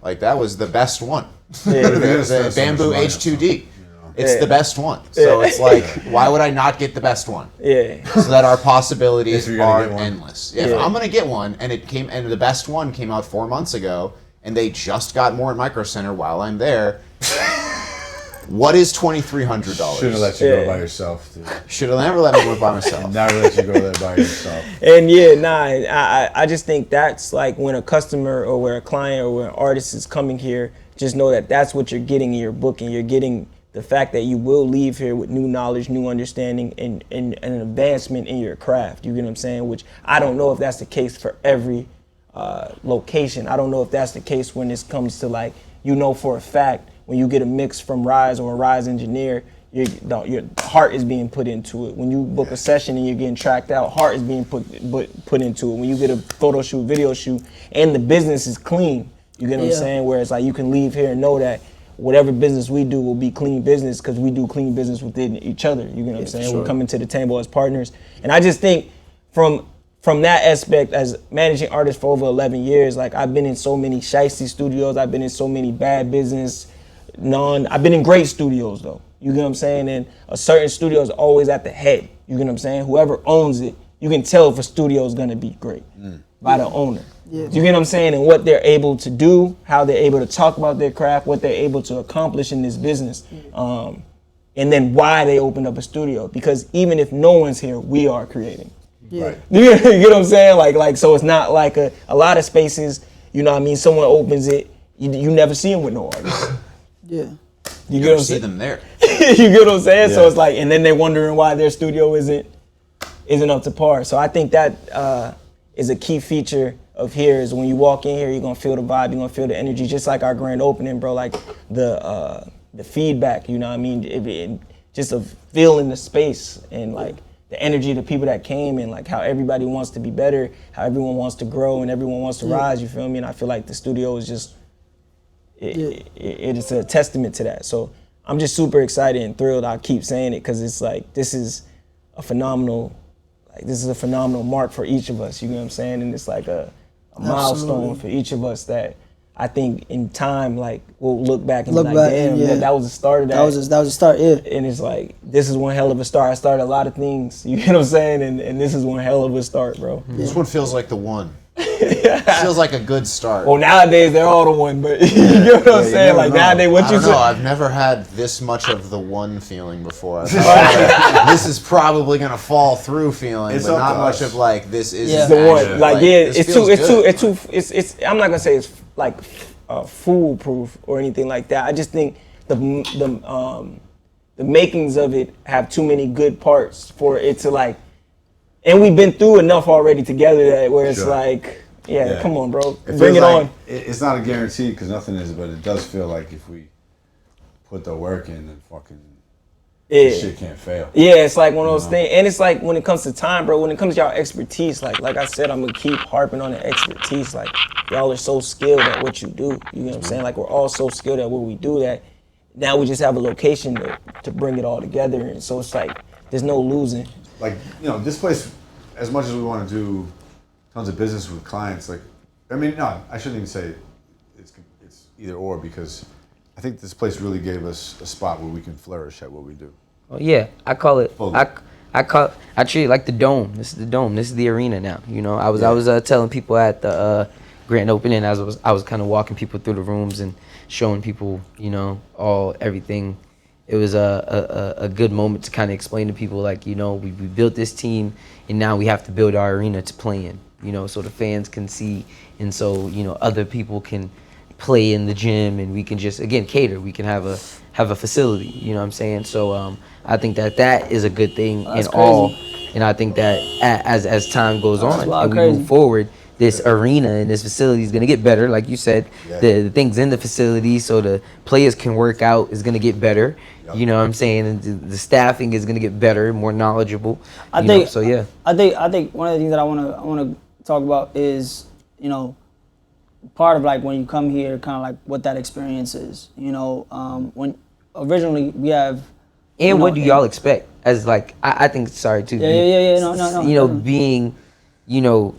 Like that was the best one. The Bamboo H2D. It's the best one. So it's like, why would I not get the best one? So that our possibilities are endless. If I'm gonna get one, and the best one came out 4 months ago. And they just got more at Micro Center while I'm there. What is $2,300? Should have let you go by yourself, dude. Should have never let me go by myself. Never let you go there by yourself. And I just think that's like when a customer or where a client or where an artist is coming here, just know that that's what you're getting in your booking. You're getting the fact that you will leave here with new knowledge, new understanding, and an advancement in your craft. You get what I'm saying? Which I don't know if that's the case for every location. I don't know if that's the case when it comes to like, for a fact when you get a mix from Rise or a Rise engineer, your heart is being put into it. When you book a session and you're getting tracked out, heart is being put into it. When you get a photo shoot, video shoot, and the business is clean, you get what I'm saying? Where it's like you can leave here and know that whatever business we do will be clean business because we do clean business within each other. You get what I'm saying? Sure. We're coming to the table as partners. And I just think from that aspect, as managing artists for over 11 years, like I've been in so many shiesty studios, I've been in so many bad business, I've been in great studios though. You get what I'm saying? And a certain studio is always at the head. You get what I'm saying? Whoever owns it, you can tell if a studio is gonna be great by the owner. You get what I'm saying? And what they're able to do, how they're able to talk about their craft, what they're able to accomplish in this business. And then why they opened up a studio. Because even if no one's here, we are creating. Right. You get what I'm saying? Like so it's not like a lot of spaces, you know what I mean, someone opens it, you never see them with no artists. You get never what I'm see saying? them there. You get what I'm saying? So it's like, and then they're wondering why their studio isn't up to par. So I think that is a key feature of here is when you walk in here, you're gonna feel the vibe, you're gonna feel the energy, just like our grand opening, bro. Like the feedback, you know what I mean? Just of feeling the space and like the energy of the people that came and like how everybody wants to be better, how everyone wants to grow and everyone wants to rise, you feel me? And I feel like the studio is just, it is a testament to that. So I'm just super excited and thrilled. I keep saying it because it's like, this is a phenomenal like this is a phenomenal mark for each of us. You know what I'm saying? And it's like a milestone for each of us that I think in time, like we'll look back and be like, damn, that was the start of that. That was the start, yeah. And it's like, this is one hell of a start. I started a lot of things, you know what I'm saying? And this is one hell of a start, bro. This one feels like the one. Feels like a good start. Well, nowadays they're all the one, but you know what I'm saying? Like nowadays, what you say? I've never had this much of the one feeling before. I've had, this is probably gonna fall through feeling, but not much of like this is the one. Like it's I'm not gonna say it's like foolproof or anything like that. I just think the makings of it have too many good parts for it to like. And we've been through enough already together that where it's like, come on, bro, bring it on. It's not a guarantee because nothing is, but it does feel like if we put the work in, then fucking this shit can't fail. Yeah, it's like one of those things. And it's like when it comes to time, bro, when it comes to y'all expertise, like I said, I'm gonna keep harping on the expertise. Like y'all are so skilled at what you do. You know what I'm saying? Like we're all so skilled at what we do that now we just have a location to bring it all together. And so it's like there's no losing. Like, you know, this place, as much as we want to do tons of business with clients, like, I mean, no, I shouldn't even say it's either or, because I think this place really gave us a spot where we can flourish at what we do. Oh yeah, I call it. I treat it like the dome. This is the dome. This is the arena now. You know, I was telling people at the grand opening, I was kind of walking people through the rooms and showing people, you know, everything. It was a good moment to kind of explain to people, like, you know, we built this team and now we have to build our arena to play in, you know, so the fans can see, and so, you know, other people can play in the gym, and we can just, again, cater. We can have a facility, you know what I'm saying? So I think that is a good thing in all, and I think that as time goes on and we move forward, this arena and this facility is going to get better, like you said. The things in the facility so the players can work out is going to get better. You know what I'm saying? And the staffing is going to get better, more knowledgeable. I think one of the things that I want to talk about is, you know, part of like when you come here, kind of like what that experience is. You know, when originally we have. And what do y'all expect as like I think sorry too. Yeah. No. You know, being, you know,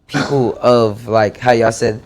people of like how y'all said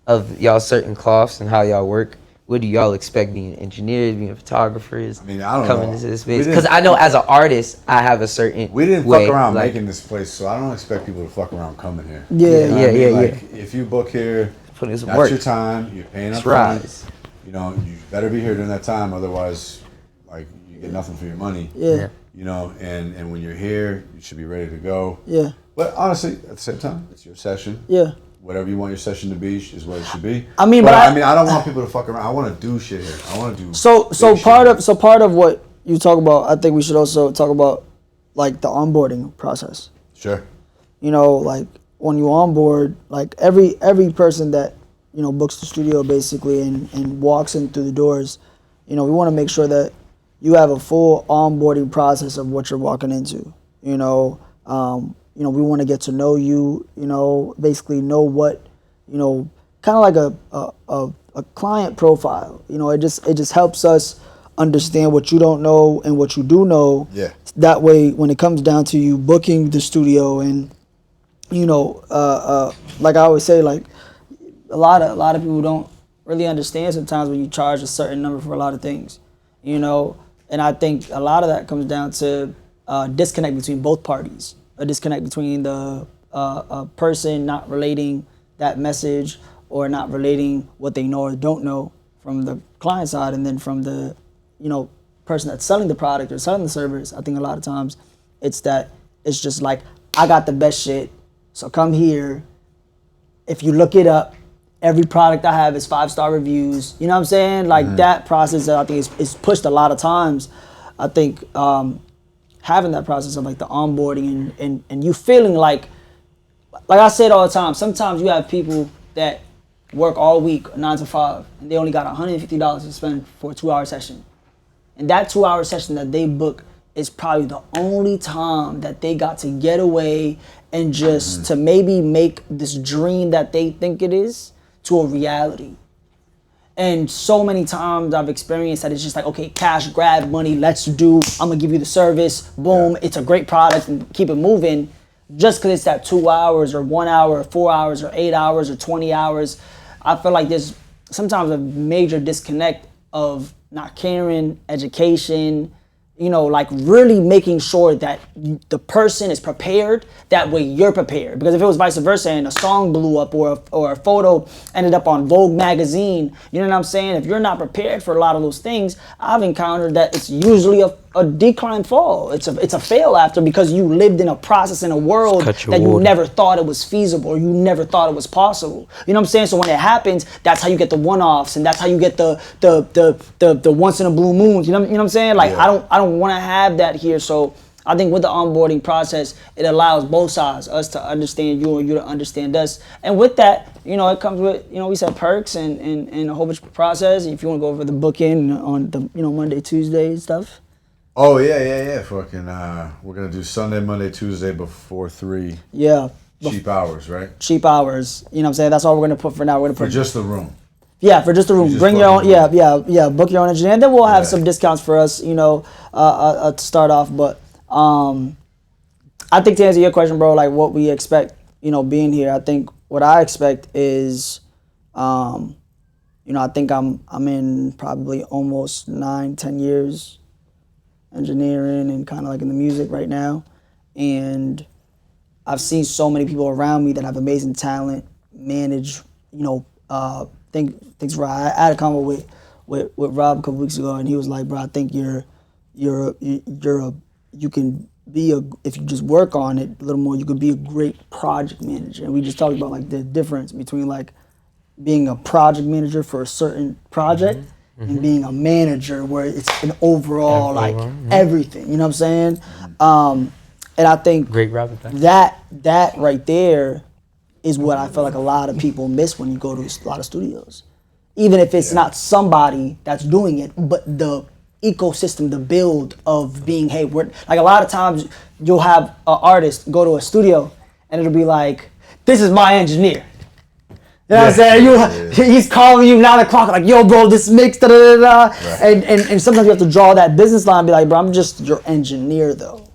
of y'all certain cloths and how y'all work. What do y'all expect being engineers, being photographers? I mean, I don't coming know. into this space? Because I know as an artist, I have a certain We didn't way, fuck around like, making this place, so I don't expect people to fuck around coming here. Yeah. Like, if you book here, Put in some that's work. your time. You're paying up It's front. rise. You know, you better be here during that time, otherwise, like, you get nothing for your money. Yeah. You know, and when you're here, you should be ready to go. Yeah. But honestly, at the same time, it's your session. Yeah. Whatever you want your session to be is what it should be. I mean, I don't want people to fuck around. I want to do shit here. I want to do. So part of what you talk about, I think we should also talk about like the onboarding process. Sure. You know, like when you onboard, like every person that, you know, books the studio basically and walks in through the doors, you know, we want to make sure that you have a full onboarding process of what you're walking into. You know, we want to get to know you, you know, basically know what, you know, kind of like a client profile. You know, it just helps us understand what you don't know and what you do know. Yeah. That way, when it comes down to you booking the studio and, you know, like I always say, like a lot of people don't really understand sometimes when you charge a certain number for a lot of things, you know, and I think a lot of that comes down to disconnect between both parties. A disconnect between the person not relating that message or not relating what they know or don't know from the client side, and then from the, you know, person that's selling the product or selling the service. I think a lot of times it's just like, I got the best shit, so come here. If you look it up, every product I have is 5-star reviews. You know what I'm saying? Like that process, I think is pushed a lot of times. I think having that process of like the onboarding and you feeling like I said all the time, sometimes you have people that work all week 9 to 5 and they only got $150 to spend for a 2-hour session. And that 2-hour session that they book is probably the only time that they got to get away and just to maybe make this dream that they think it is to a reality. And so many times I've experienced that it's just like, okay, cash grab money, let's do, I'm gonna give you the service, boom, it's a great product and keep it moving. Just because it's that 2 hours or 1 hour or 4 hours or 8 hours or 20 hours, I feel like there's sometimes a major disconnect of not caring, education, you know, like really making sure that the person is prepared, that way you're prepared. Because if it was vice versa and a song blew up or a photo ended up on Vogue magazine, you know what I'm saying? If you're not prepared for a lot of those things, I've encountered that it's usually a decline fall. It's a fail after, because you lived in a process in a world that you never thought it was feasible or you never thought it was possible. You know what I'm saying? So when it happens, that's how you get the one-offs and that's how you get the once in a blue moons. You know what I'm saying? Like I don't want to have that here. So I think with the onboarding process, it allows both sides, us to understand you and you to understand us. And with that, you know, it comes with, you know, we said perks and a whole bunch of process. If you want to go over the booking on the, you know, Monday, Tuesday and stuff. Oh yeah. Fucking, we're gonna do Sunday, Monday, Tuesday before 3. Yeah. Cheap hours, right? Cheap hours. You know what I'm saying? That's all we're gonna put for now. We're gonna put For just the room. Yeah, for just the room. Bring your own. Yeah. Book your own engineer, and then we'll have some discounts for us, you know, to start off. But I think to answer your question, bro, like what we expect, you know, being here. I think what I expect is, you know, I think I'm in probably almost 9-10 years engineering and kind of like in the music right now, and I've seen so many people around me that have amazing talent, manage, you know, things right. I had a convo with Rob a couple weeks ago, and he was like, "Bro, I think you can be if you just work on it a little more, you could be a great project manager." And we just talked about like the difference between like being a project manager for a certain project and being a manager where it's an overall like everything. You know what I'm saying? And I think Great Rob, that right there is what I feel like a lot of people miss when you go to a lot of studios. Even if it's not somebody that's doing it, but the ecosystem, the build of being, hey, we're like, a lot of times you'll have an artist go to a studio and it'll be like, this is my engineer. You know what I'm saying? He's calling you 9 o'clock, like, yo, bro, this mix, da da da da. And sometimes you have to draw that business line and be like, bro, I'm just your engineer though.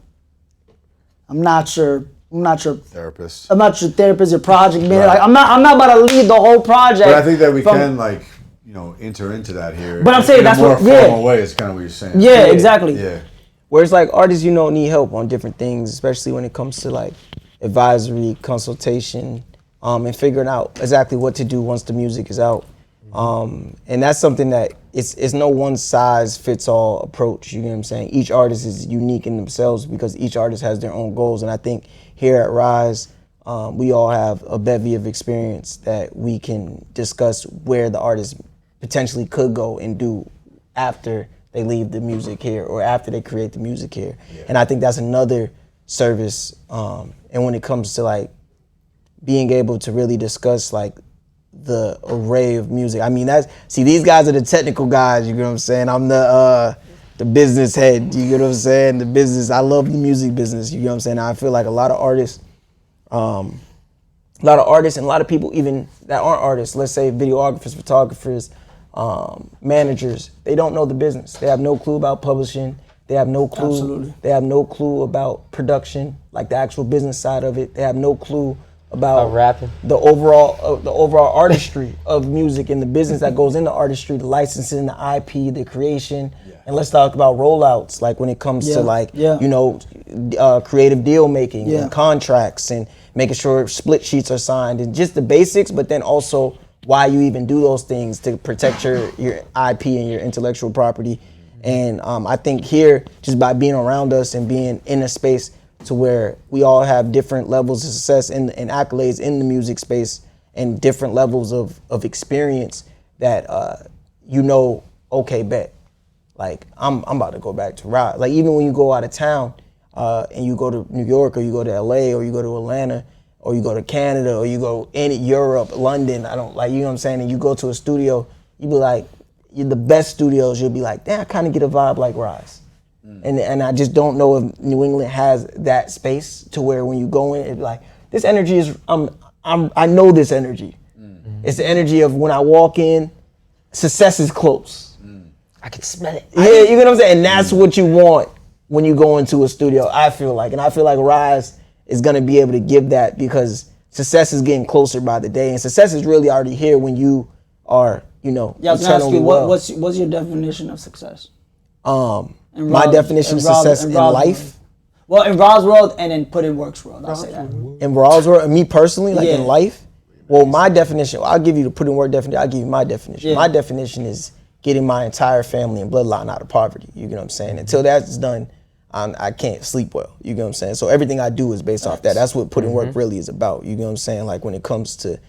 I'm not your Therapist. I'm not your therapist, your project manager. Like, I'm not about to lead the whole project. But I think that we can, like, you know, enter into that here. But I'm saying that's in a more what, formal way. It's kind of what you're saying. Yeah, exactly. Yeah. Whereas like artists, you know, need help on different things, especially when it comes to like advisory, consultation, and figuring out exactly what to do once the music is out. And that's something that it's no one size fits all approach. You know what I'm saying? Each artist is unique in themselves because each artist has their own goals. And I think here at Rise, we all have a bevy of experience that we can discuss where the artist potentially could go and do after they leave the music here or after they create the music here. And I think that's another service. And when it comes to like being able to really discuss like the array of music. I mean, these guys are the technical guys, you know what I'm saying? I'm the business head, you get what I'm saying? The business, I love the music business, you know what I'm saying? I feel like a lot of artists and a lot of people even that aren't artists, let's say videographers, photographers, managers, they don't know the business. They have no clue about publishing. They have no clue. Absolutely. They have no clue about production, like the actual business side of it. They have no clue about rapping, the overall artistry of music and the business that goes into artistry, the licensing, the IP, the creation. And let's talk about rollouts, like when it comes to like, you know, creative deal making and contracts and making sure split sheets are signed and just the basics, but then also why you even do those things to protect your IP and your intellectual property. And I think here, just by being around us and being in a space to where we all have different levels of success and accolades in the music space and different levels of experience that, you know, okay, bet. Like, I'm about to go back to rock. Like, even when you go out of town and you go to New York or you go to LA or you go to Atlanta or you go to Canada or you go in Europe, London, I don't like, you know what I'm saying? And you go to a studio, you be like, the best studios, you'll be like, damn, I kind of get a vibe like Rise. And I just don't know if New England has that space to where when you go in, it's like, this energy is, I know this energy. It's the energy of when I walk in, success is close. I can smell it. Yeah, you know what I'm saying? And that's what you want when you go into a studio, I feel like. And I feel like Rise is going to be able to give that because success is getting closer by the day. And success is really already here when you are, you know, Yeah, I was gonna ask you, well. what's your definition of success? My Rob's- definition of in Rob- success in in Rob's life. world. Well, in Rob's world and in Put in Work's world, I'll say that. In Raw's world, me personally, like Yeah. in life, well, my definition, I'll give you the put in work definition, I'll give you my definition. Yeah. My definition is getting my entire family and bloodline out of poverty. You get what I'm saying? Until that's done, I can't sleep well. You get what I'm saying? So everything I do is based off that. That's what put in work really is about. You get what I'm saying? Like when it comes to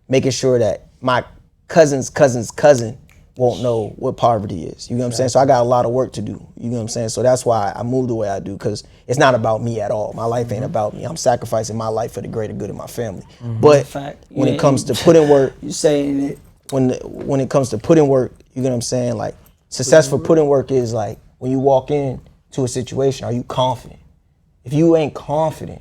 making sure that my cousin's cousin won't know what poverty is. You know what I'm saying? So I got a lot of work to do. You know what I'm saying? So that's why I move the way I do, because it's not about me at all. My life ain't about me. I'm sacrificing my life for the greater good of my family. But Fact. when Yeah, it comes to putting work, You saying it? when it comes to putting work, you know what I'm saying? Like success for putting work is like when you walk in to a situation, are you confident? If you ain't confident,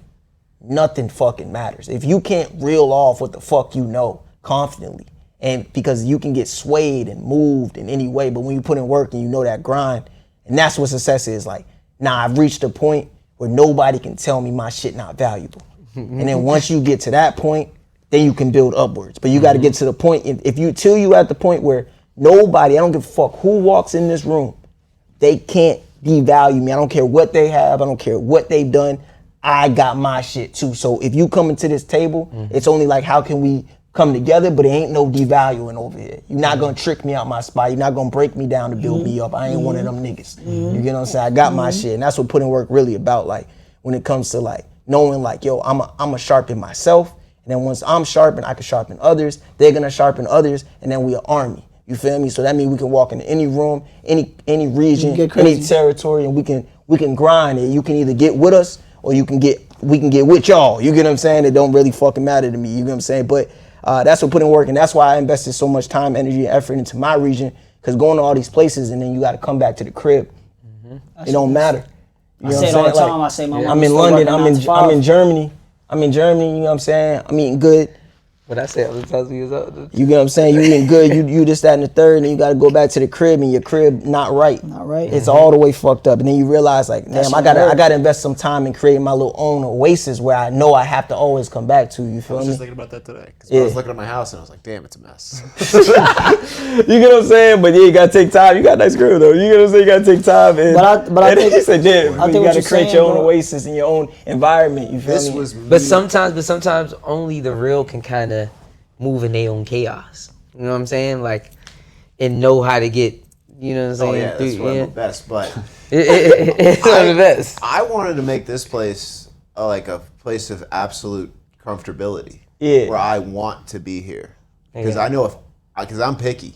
nothing fucking matters. If you can't reel off what the fuck you know confidently, and because you can get swayed and moved in any way, but when you put in work and you know that grind, and that's what success is like. Now I've reached a point where nobody can tell me my shit not valuable. And then once you get to that point, then you can build upwards. But you got to get to the point, till you at the point where nobody, I don't give a fuck who walks in this room, they can't devalue me. I don't care what they have. I don't care what they've done. I got my shit too. So if you come into this table, it's only like, how can we come together? But it ain't no devaluing over here. You're not gonna trick me out my spot. You're not gonna break me down to build me up. I ain't one of them niggas. You get what I'm saying? I got my shit, and that's what putting work really about. Like when it comes to like knowing like, yo, I'm a sharpen myself, and then once I'm sharpened, I can sharpen others. They're gonna sharpen others, and then we an army. You feel me? So that means we can walk into any room, any region, Get any crazy. territory, and we can grind it. You can either get with us or we can get with y'all. You get what I'm saying? It don't really fucking matter to me. You get what I'm saying? But that's what putting work, and that's why I invested so much time, energy, and effort into my region. Because going to all these places and then you got to come back to the crib, it don't matter. You I know say it what all I'm the saying? time. I say my I'm mom in still London. working 9 to 5. I'm in Germany. You know what I'm saying? I'm eating good. What I say all the time we was out. You get what I'm saying? You eating good. You this, that, and the third, and then you got to go back to the crib, and your crib not right. Not right. It's all the way fucked up, and then you realize like, damn, I shit hurt. gotta invest some time in creating my little own oasis where I know I have to always come back to. You I feel was me? just thinking about that today. Because Yeah. I was looking at my house and I was like, damn, it's a mess. You get what I'm saying? But yeah, you gotta take time. You got a nice girl though. You get what I'm saying? You gotta take time. And, But I and think- he said, yeah, I think you what gotta you're create saying, your own bro. oasis in your own environment. You feel This me? was But sometimes only the real can kind of move in their own chaos. You know what I'm saying? Like, and know how to get, you know what I'm saying? Oh yeah, that's through- what I'm the best. But It's one of the best. I wanted to make this place like a place of absolute comfortability. Yeah. Where I want to be here. Because Yeah. I know because I'm picky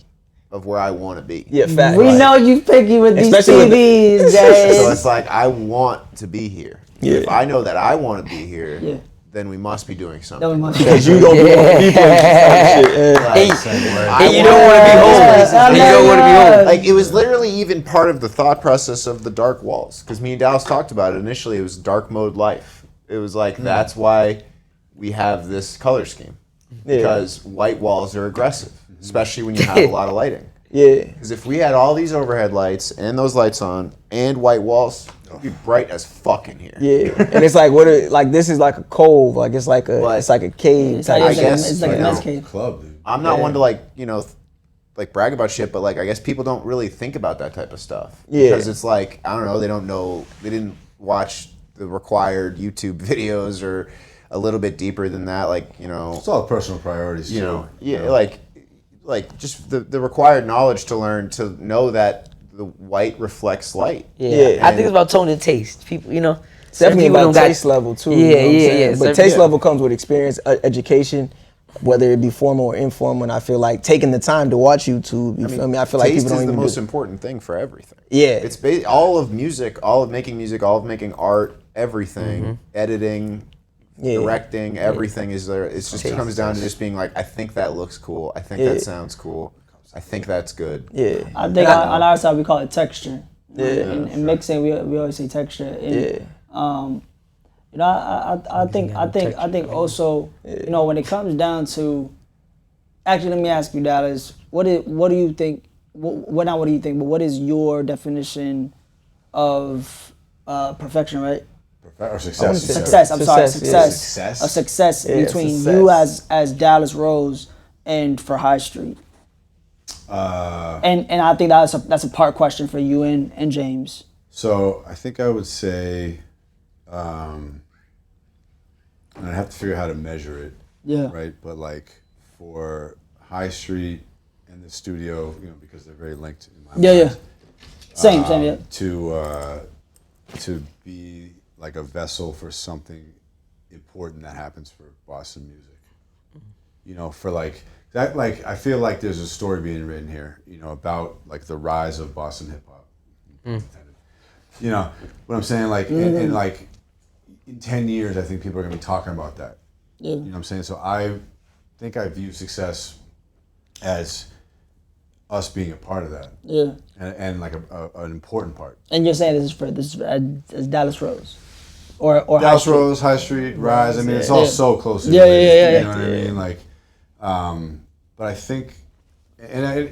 of where I want to be. Yeah, fact. We know you picky with these Especially with the- TVs, So Jay. it's like I want to be here. Yeah. If I know that I want to be here, Yeah. then we must be doing something. That was my Because you don't be on people and shit. Like, And you don't want to be homeless. I And you know don't want to be you homeless. are. Like it was literally even part of the thought process of the dark walls, because me and Dallas talked about it initially. It was dark mode life. It was like that's why we have this color scheme, because white walls are aggressive, especially when you have a lot of lighting. Yeah. Because if we had all these overhead lights and those lights on and white walls, it'd be bright as fuck in here. Yeah. And it's like like this is like a cove. Like it's like a cave It's type like, I guess, it's like a you mess know, cave. Club, dude. I'm not one to like brag about shit, but like I guess people don't really think about that type of stuff. Yeah. Because it's like I don't know, they didn't watch the required YouTube videos or a little bit deeper than that. Like It's all personal priorities, you too. know, You yeah, know? like just the required knowledge to learn to know that the white reflects light. Yeah. I think it's about tone and taste. People, you know, some Definitely people about don't got- taste level too. Yeah, you know what I'm yeah, saying? yeah. But Some- taste yeah. level comes with experience, education, whether it be formal or informal. And I feel like taking the time to watch YouTube. You feel me? I feel like Taste people don't is the even most do. important thing for everything. Yeah. It's all of music, all of making music, all of making art, everything, editing, Yeah. directing, everything is there. It just comes down to just being like, I think that looks cool. I think that sounds cool. I think that's good. Yeah. I think on our side we call it texture. Yeah. In mixing, we always say texture. And, Yeah. You know, I think also, you know, when it comes down to Actually, let me ask you, Dallas. What do you think? Not what do you think, but what is your definition of perfection? Right? Or success. Success. I'm sorry. Success. Success. A success Yeah, between success. you as Dallas Rose and for High Street. And I think that's a part question for you and James. So I think I would say, and I'd have to figure out how to measure it. Yeah. Right. But like for High Street and the studio, you know, because they're very linked in my mind. Yeah. Same. Yeah. To be like a vessel for something important that happens for Boston music. You know, for like that, like I feel like there's a story being written here, you know, about like the rise of Boston hip hop. You know what I'm saying? Like in like in 10 years, I think people are gonna be talking about that. Yeah. You know what I'm saying? So I think I view success as us being a part of that. Yeah. And like an important part. And you're saying this is as Dallas Rose, or Dallas High Street. Rose, High Street, Rise. I mean, it's all so close. Yeah. You know what I mean? Like, but I think, and I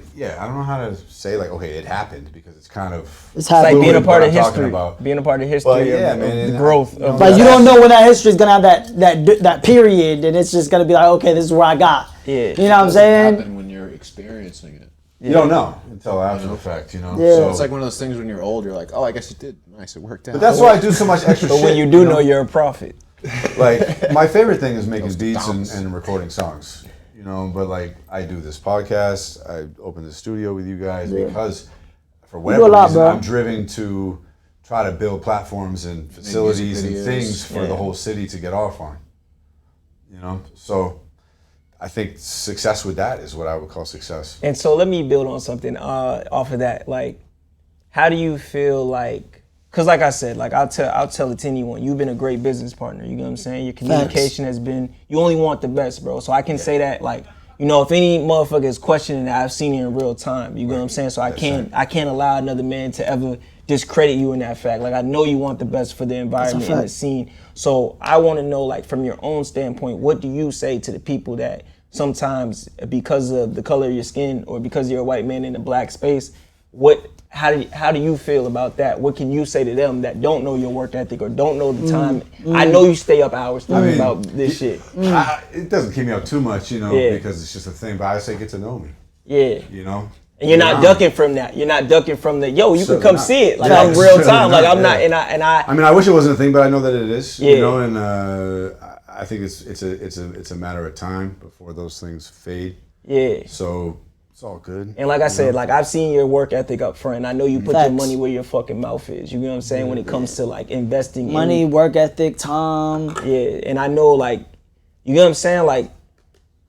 don't know how to say like, okay, it happened because it's kind of It's Like happening. being a part of what I'm talking history, about. being a part of history, But yeah, of man, the growth. you know, Of But you don't know when that history is gonna have that period, and it's just gonna be like, okay, this is where I got. Yeah. You know what I'm saying? Happen when you're experiencing it. You don't know until after the fact, you know. Yeah. So, It's like one of those things when you're old, you're like, oh, I guess it did. Nice, it worked out. but that's why I do so much extra But shit. when you do know you're a prophet. Like my favorite thing is making beats bounce. and recording songs, you know. But like I do this podcast, I open the studio with you guys because for whatever do a lot, reason bro. I'm driven to try to build platforms and facilities and videos. things for the whole city to get off on. You know, so I think success with that is what I would call success. And so let me build on something off of that. Like, how do you feel like? Because like I said, like I'll tell it to anyone. You've been a great business partner. You know what I'm saying? Your communication has been. You only want the best, bro. So I can say that, like, you know, if any motherfucker is questioning that, I've seen it in real time. You know what I'm saying? So I can't allow another man to ever discredit you in that fact. Like I know you want the best for the environment and the scene. So I want to know, like, from your own standpoint, what do you say to the people that sometimes because of the color of your skin or because you're a white man in a black space, how do you feel about that? What can you say to them that don't know your work ethic or don't know the time? I know you stay up hours talking about this shit. It doesn't keep me up too much, you know, because it's just a thing. But I say get to know me. Yeah. You know. And you're not ducking from that. You're not ducking from the, yo, you can Certainly come not. see it. Like Yeah, I'm real certainly time. Like not, I'm yeah. not, and I I mean, I wish it wasn't a thing, but I know that it is. Yeah. You know, and I think it's a matter of time before those things fade. yeah. So it's all good. And like I said, like I've seen your work ethic up front. I know you put your Facts. money where your fucking mouth is. You know what I'm saying? When it comes to like investing Money, work ethic, time. Yeah, and I know like, you know what I'm saying? Like,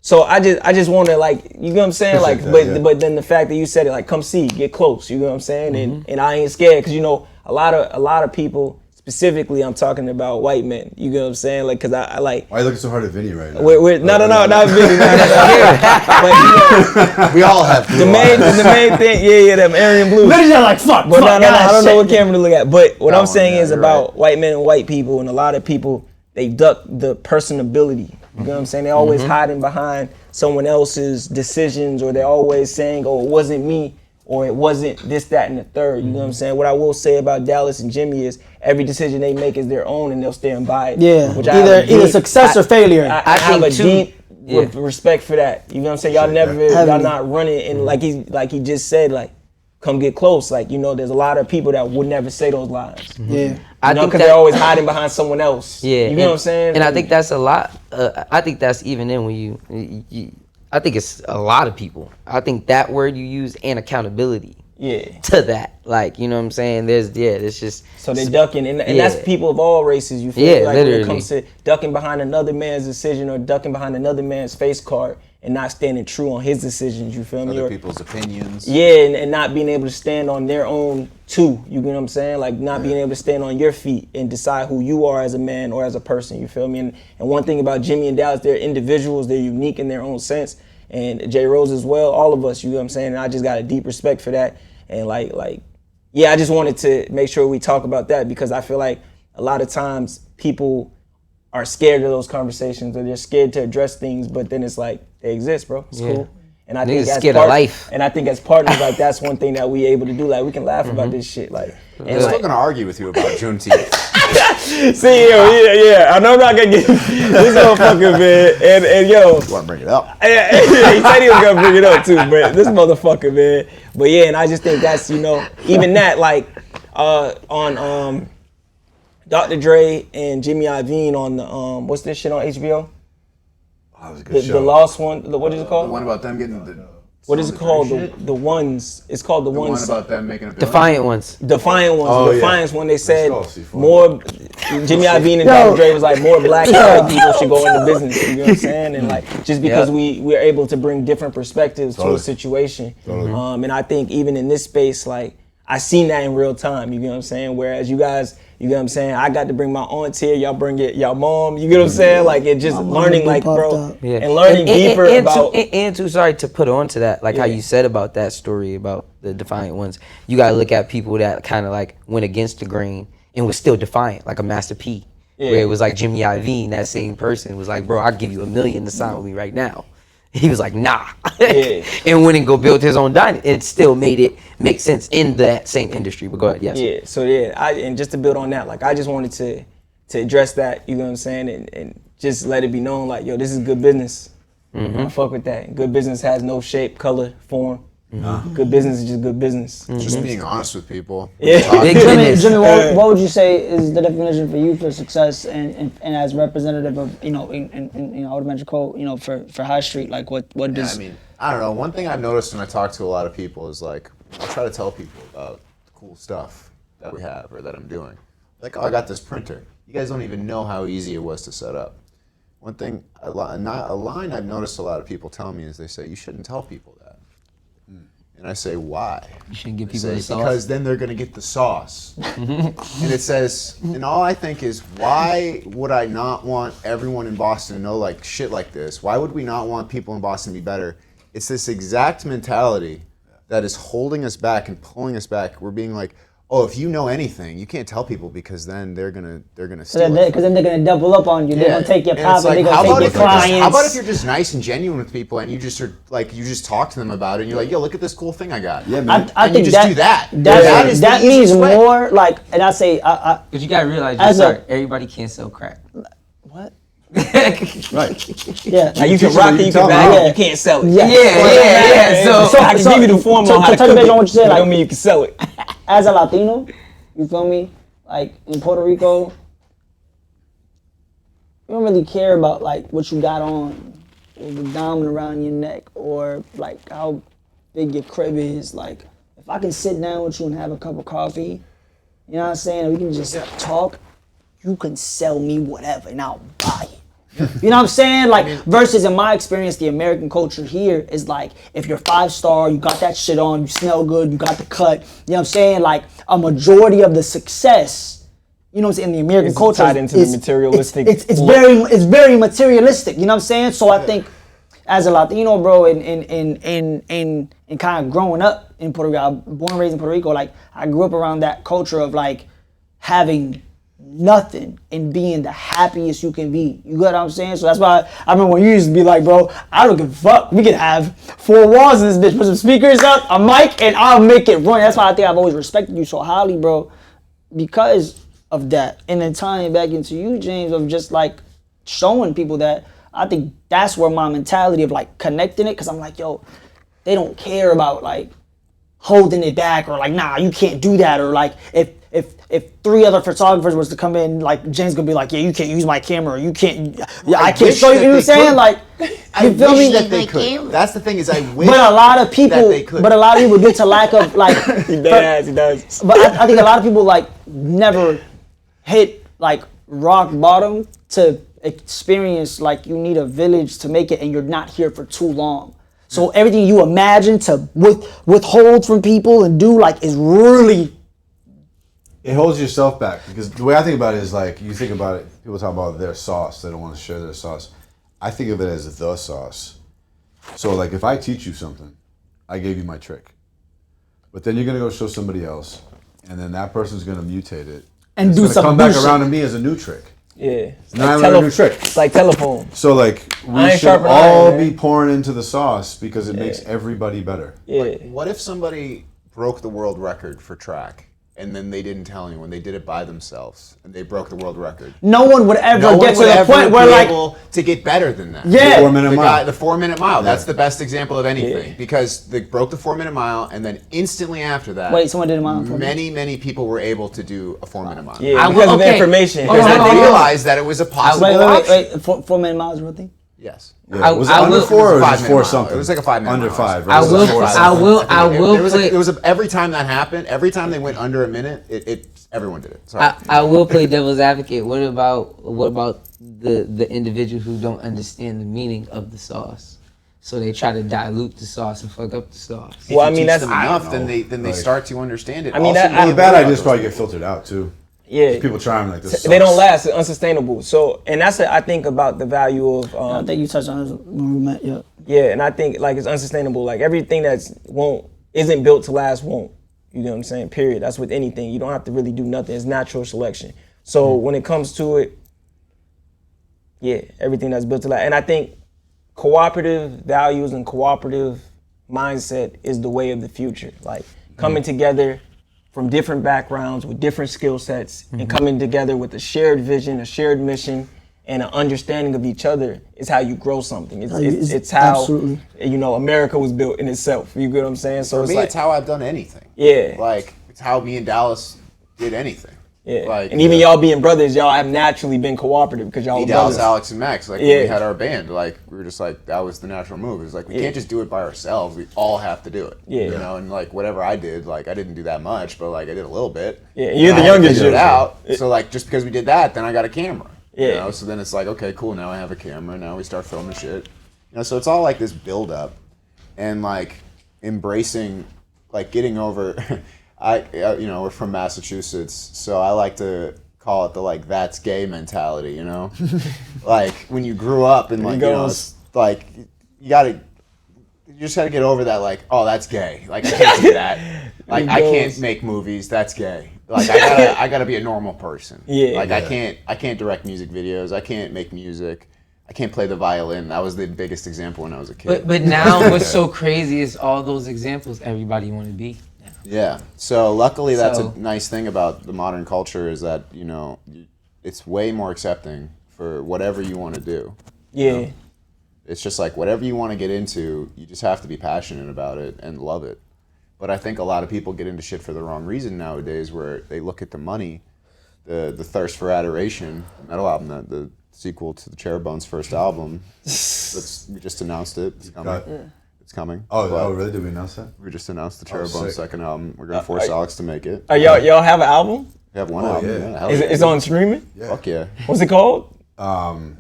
so I just want to like, you know what I'm saying? Like, Appreciate that, yeah. but then the fact that you said it, like, come see, get close. You know what I'm saying? And I ain't scared because you know a lot of people. Specifically, I'm talking about white men. You know what I'm saying? Like, cause I like. Why are you looking so hard at Vinny right now? We're not Vinny. But we all have the main thing, them Aryan blues. Literally, like fuck. But no, fuck, I don't know what shit. camera to look at. But what I'm saying is you're about right. white men and white people, and a lot of people, they duck the personability. You know what I'm saying? They're always hiding behind someone else's decisions, or they're always saying, "Oh, it wasn't me," or "It wasn't this, that, and the third." You know what I'm saying? What I will say about Dallas and Jimmy is every decision they make is their own, and they'll stand by it. Yeah. Which I have a Either deep- success or failure. I have a think too- deep respect for that. You know what I'm saying? Y'all never, Heavily. y'all not running, and like he just said, like, come get close. Like, you know, there's a lot of people that would never say those lines. Yeah. You know, because they're always hiding behind someone else. Yeah, You know what I'm saying? And I think that's a lot. I think that's even in when you I think it's a lot of people. I think that word you use and accountability yeah. to that. Like, you know what I'm saying? There's just So they're ducking, and Yeah. that's people of all races. You feel Yeah, me? Like literally. when it comes to ducking behind another man's decision or ducking behind another man's face card and not standing true on his decisions. You feel me? other Or- people's opinions. Yeah, and not being able to stand on their own too. You get what I'm saying? Like not being able to stand on your feet and decide who you are as a man or as a person. You feel me? And one thing about Jimmy and Dallas, they're individuals. They're unique in their own sense. And J Rose as well. All of us. You know what I'm saying? And I just got a deep respect for that. And yeah, I just wanted to make sure we talk about that because I feel like a lot of times people are scared of those conversations or they're scared to address things. But then it's like They exist, bro. It's cool. And I Niggas think scared of life. And I think as partners, like that's one thing that we able to do. Like we can laugh about this shit. Like, and I'm still like, gonna argue with you about Juneteenth. see, yeah. I know I'm not gonna get this motherfucker, man. And yo, Want to bring it up? yeah, he said he was gonna bring it up too, but this motherfucker, man. But yeah, and I just think that's even that like on Dr. Dre and Jimmy Iovine on the what's this shit on HBO? That was a good show. The Lost one. What is it called? The one about them getting the. What is it called? The ones. It's called the The one ones. about them making a Defiant ones. Defiant ones. Oh, The yeah. Defiance when they said called Seefour. more. Jimmy Iovine and Dr. Dre was like more black people should go into business. You know what I'm saying? And like just because we're able to bring different perspectives to a situation. And I think even in this space, like I seen that in real time. You know what I'm saying? Whereas you guys. You get what I'm saying? I got to bring my aunt here. Y'all bring it, y'all mom. You get what I'm saying? Like it just learning, like bro, and learning deeper about. And too, sorry to put on to that, like how you said about that story about the defiant ones. You gotta look at people that kind of like went against the grain and was still defiant, like a Master P. Where it was like Jimmy Iovine, that same person was like, bro, I'll give you $1 million to sign with me right now. He was like, nah. And went and go build his own dining. It still made it make sense in that same industry. But go ahead, yes. Yeah, so and just to build on that, like I just wanted to address that, you know what I'm saying, and just let it be known, like, yo, this is good business. I fuck with that. Good business has no shape, color, form. Good business is just good business. Just being honest with people. Big Jimmy, business. what would you say is the definition for you for success and as representative of in Automatic Code, for High Street, like what does? I mean, I don't know. One thing I've noticed when I talk to a lot of people is like, I try to tell people about the cool stuff that we have or that I'm doing. Like, oh, I got this printer. You guys don't even know how easy it was to set up. One thing, a line I've noticed a lot of people tell me is they say, you shouldn't tell people that. And I say, why? You shouldn't give They people say, the sauce. because then they're going to get the sauce. And it says, and all I think is, why would I not want everyone in Boston to know like shit like this? Why would we not want people in Boston to be better? It's this exact mentality that is holding us back and pulling us back. We're being like, oh, if you know anything, you can't tell people because then they're gonna steal it. Because then they're gonna double up on you. They're gonna take your And it's profit. like, They're how gonna about take your clients. how about if you're just nice and genuine with people and you just are like you just talk to them about it and you're like, yo, look at this cool thing I got. Yeah, man. I And think you just do that. That is the that means easiest way. more like, and I say, Because you gotta realize, As a- everybody can't sell crack. what? Right. Yeah. Like you can teach rock them, it, you you tell can them bag how. it, you can't sell it. Yeah. So I can give you the formula on how to touch cook base it. on what you said, That like, don't mean you can sell it. as a Latino, you feel me? Like in Puerto Rico, you don't really care about like what you got on, or the diamond around your neck, or like how big your crib is. Like if I can sit down with you and have a cup of coffee, you know what I'm saying? We can just talk. You can sell me whatever, and I'll buy it. You know what I'm saying? Like, versus in my experience, the American culture here is like, if you're 5-star, you got that shit on, you smell good, you got the cut. You know what I'm saying? Like, a majority of the success, you know what I'm saying, in the American It's culture tied into the materialistic It's look. very materialistic. You know what I'm saying? So I think, as a Latino, bro, and kind of growing up in Puerto Rico, I'm born and raised in Puerto Rico. Like, I grew up around that culture of like having nothing and being the happiest you can be. You get what I'm saying? So that's why I remember when you used to be like, bro, I don't give a fuck. We could have 4 walls in this bitch, put some speakers up, a mic, and I'll make it run. That's why I think I've always respected you so highly, bro, because of that. And then tying it back into you, James, of just like showing people that, I think that's where my mentality of like connecting it, because I'm like, yo, they don't care about like holding it back or like, nah, you can't do that, or like if 3 other photographers was to come in, like James gonna be like, yeah, you can't use my camera, or you can't, I can't show you. You know what I'm saying? Like, you feel me? That they could. That's the thing is, I wish. But a lot of people, that they could. due to lack of like, He does. but I think a lot of people like never hit like rock bottom to experience like you need a village to make it, and you're not here for too long. So everything you imagine to withhold from people and do like is really. It holds yourself back, because the way I think about it is like, you think about it, people talk about their sauce, they don't want to share their sauce. I think of it as the sauce. So like if I teach you something, I gave you my trick. But then you're going to go show somebody else, and then that person's going to mutate it. And it's do gonna some come back bullshit. around to me as a new trick. Yeah. It's Now I learned a new trick. It's like telephone. So like we Iron should sharpen all iron, man. be pouring into the sauce because it makes everybody better. Yeah. What if somebody broke the world record for track and then they didn't tell anyone? They did it by themselves and they broke the world record. No one would ever No get one to would the ever point where be like, able to get better than that. yeah, 4 minute mile. The 4 minute mile. That's the best example of anything because they broke the 4 minute mile and then instantly after that, Wait, someone did a mile for me? many people were able to do a 4 minute mile. Yeah, I will- because of the okay. information. Hold on, Because hold they on. realized that it was a possible option. wait. 4 minute miles is a real thing? Yes. Yeah. Was it I under will- 4 or It was a just 4 5-minute mile. something? It was like a 5 minute Under mile. 5. I will- It was every time that happened, every time they went under a minute, everyone did it. Sorry. I will play devil's advocate. What about the individuals who don't understand the meaning of the sauce? So they try to dilute the sauce and fuck up the sauce. Well, I If you mean, teach that's them enough, then know. they Like- start to understand it. I mean, Also, that- Well, the they bad know ideas those probably get things. filtered out too. yeah. People trying like this. They don't last. It's unsustainable. So, and that's I think about the value of. I think you touched on this when we met. Yeah. Yeah, and I think like it's unsustainable. Like everything isn't built to last won't. You know what I'm saying? Period. That's with anything. You don't have to really do nothing. It's natural selection. So when it comes to it, yeah, everything that's built to last. And I think cooperative values and cooperative mindset is the way of the future. Like coming together from different backgrounds with different skill sets and coming together with a shared vision, a shared mission, and an understanding of each other is how you grow something. It's how Absolutely. America was built in itself. You get what I'm saying? So For it's me, like, it's how I've done anything. Yeah. Like, it's how me and Dallas did anything. yeah. Like, and even y'all being brothers, y'all have naturally been cooperative because y'all me, were Dallas, brothers. Alex, and Max, like, when Yeah. we had our band, like, we were just like, that was the natural move. It was like, we can't just do it by ourselves. We all have to do it. Yeah. You know, and like, whatever I did, like, I didn't do that much, but like, I did a little bit. Yeah, you're And the I had to youngest, figure it usually. out. So, like, just because we did that, then I got a camera. You Yeah. know, so then it's like, okay, cool, now I have a camera. Now we start filming shit. You know, so it's all like this build up and like embracing, like getting over. You know, we're from Massachusetts, so I like to call it the like that's gay mentality. You know, like when you grew up and like you know, it's like you just gotta get over that. Like, oh, that's gay. Like I can't do that. Like I can't make movies. That's gay. Like I gotta be a normal person. Yeah. Like I can't direct music videos. I can't make music. I can't play the violin. That was the biggest example when I was a kid. But now what's so crazy is all those examples everybody want to be. Yeah. So luckily, that's So- a nice thing about the modern culture is that you know it's way more accepting for whatever you want to do. Yeah. It's just like whatever you want to get into, you just have to be passionate about it and love it. But I think a lot of people get into shit for the wrong reason nowadays, where they look at the money, the thirst for adoration. The metal album, the sequel to the Cherubbone's first album. We just announced it. It's coming. It's coming. Oh, But really? Did we announce that? We just announced the Oh, Cherubbone's sick. second album. We're gonna force Alex to make it. Y'all have an album? We have one Oh, album. yeah. Yeah. Hell Is yeah. it's on streaming? Fuck yeah. What's it called?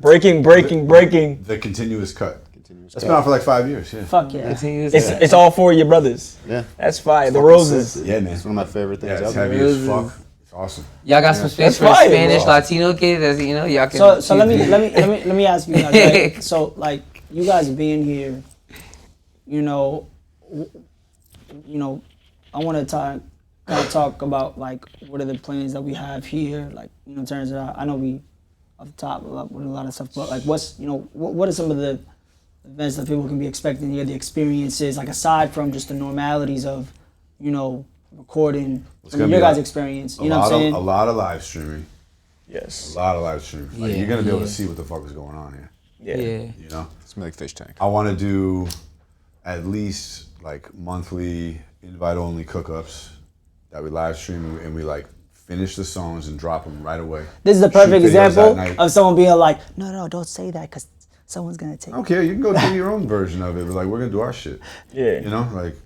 Breaking. The continuous cut. That's been out for like 5 years. Yeah. Fuck yeah. It's all for your brothers. Yeah. That's fire. The Fucking roses. sick. Yeah, man. It's one of my favorite things Yeah, it's ever. heavy as fuck. It's awesome. Y'all got some space That's for a fire, Spanish bro. Latino kid, that's, you know, y'all can. So let me ask you guys. Right? So like you guys being here, you know, I want to kind of talk about like what are the plans that we have here, like you know, in terms of I know we off the top with a lot of stuff, but like what's what are some of the events that people can be expecting here, the experiences, like aside from just the normalities of recording It's from gonna your be guys' a- experience. A You know what I'm saying? a lot of live streaming. Yes. A lot of live streaming. Like, Yeah, you're gonna be able yeah. to see what the fuck is going on here. Yeah. You know. It's like Fish Tank. I want to do at least like monthly invite-only cookups that we live stream and we like finish the songs and drop them right away. This is the Shoot perfect videos example that night. of someone being like, no, don't say that because someone's gonna take I don't care. You can go do your own version of it, but like we're gonna do our shit. Yeah. You know, like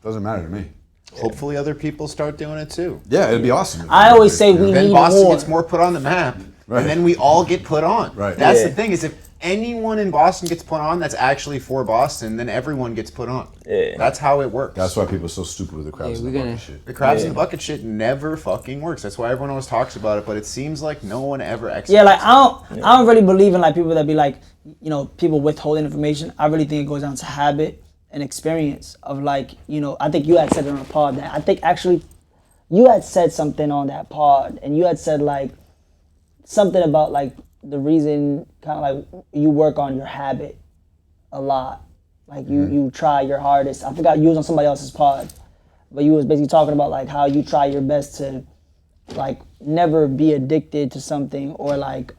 doesn't matter to me. Hopefully other people start doing it too. Yeah, it'd be awesome. I always say we Then need Boston more. gets more put on the map, Right. and then we all get put on. Right. That's Yeah. the thing is if anyone in Boston gets put on that's actually for Boston, then everyone gets put on. Yeah. That's how it works. That's why people are so stupid with the crabs Yeah, in we're the gonna- bucket shit. The crabs in the bucket shit never fucking works. That's why everyone always talks about it, but it seems like no one ever executes. Yeah, like I don't really believe in like people that be like, people withholding information. I really think it goes down to habit and experience of like, I think you had said it on a pod that I think actually you had said something on that pod and you had said like something about like the reason kind of like you work on your habit a lot. Like you try your hardest. I forgot you was on somebody else's pod, but you was basically talking about like how you try your best to like never be addicted to something or like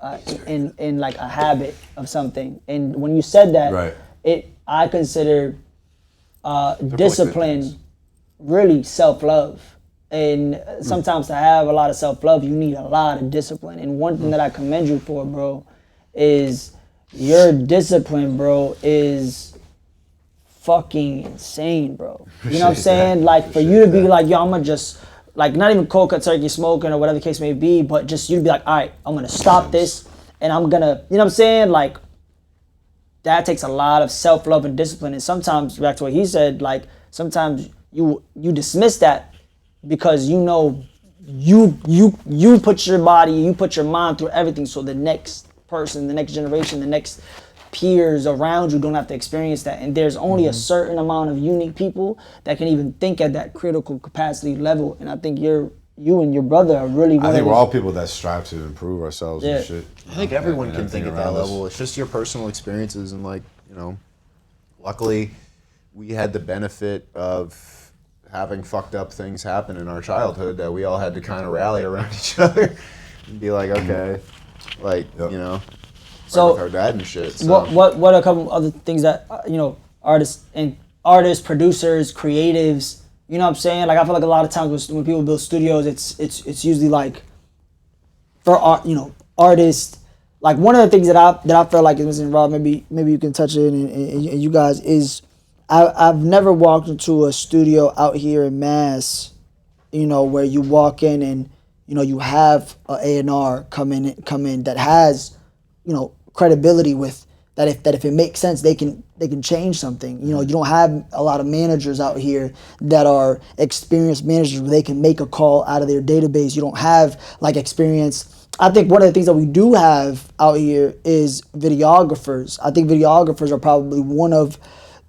in like a habit of something. And when you said that, I consider discipline really self-love. And sometimes to have a lot of self-love, you need a lot of discipline. And one thing that I commend you for, bro, is your discipline, bro, is fucking insane, bro. You know what I'm saying? Like for you to be like, yo, I'm gonna just, like not even cold cut turkey smoking or whatever the case may be, but just you to be like, all right, I'm gonna stop this and I'm gonna, you know what I'm saying? Like that takes a lot of self-love and discipline. And sometimes, back to what he said, like sometimes you dismiss that because you know you put your body, you put your mind through everything so the next person, the next generation, the next peers around you don't have to experience that. And there's only a certain amount of unique people that can even think at that critical capacity level. And I think you and your brother are really one I think of we're all people that strive to improve ourselves and shit. I think everyone and can think at that level. It's just your personal experiences and like, you know, luckily we had the benefit of having fucked up things happen in our childhood that we all had to kind of rally around each other and be like, okay, like, you know, so with our dad and shit. So. What are a couple other things that, you know, artists, producers, creatives, you know what I'm saying? Like I feel like a lot of times when people build studios, it's usually like for art, you know, artists. Like one of the things that I feel like is missing, Rob, maybe you can touch it and you guys is, I've never walked into a studio out here in Mass, you know, where you walk in and, you know, you have a A&R come in that has, you know, credibility with that if it makes sense they can change something. You know, you don't have a lot of managers out here that are experienced managers where they can make a call out of their database. You don't have like experience. I think one of the things that we do have out here is videographers. I think videographers are probably one of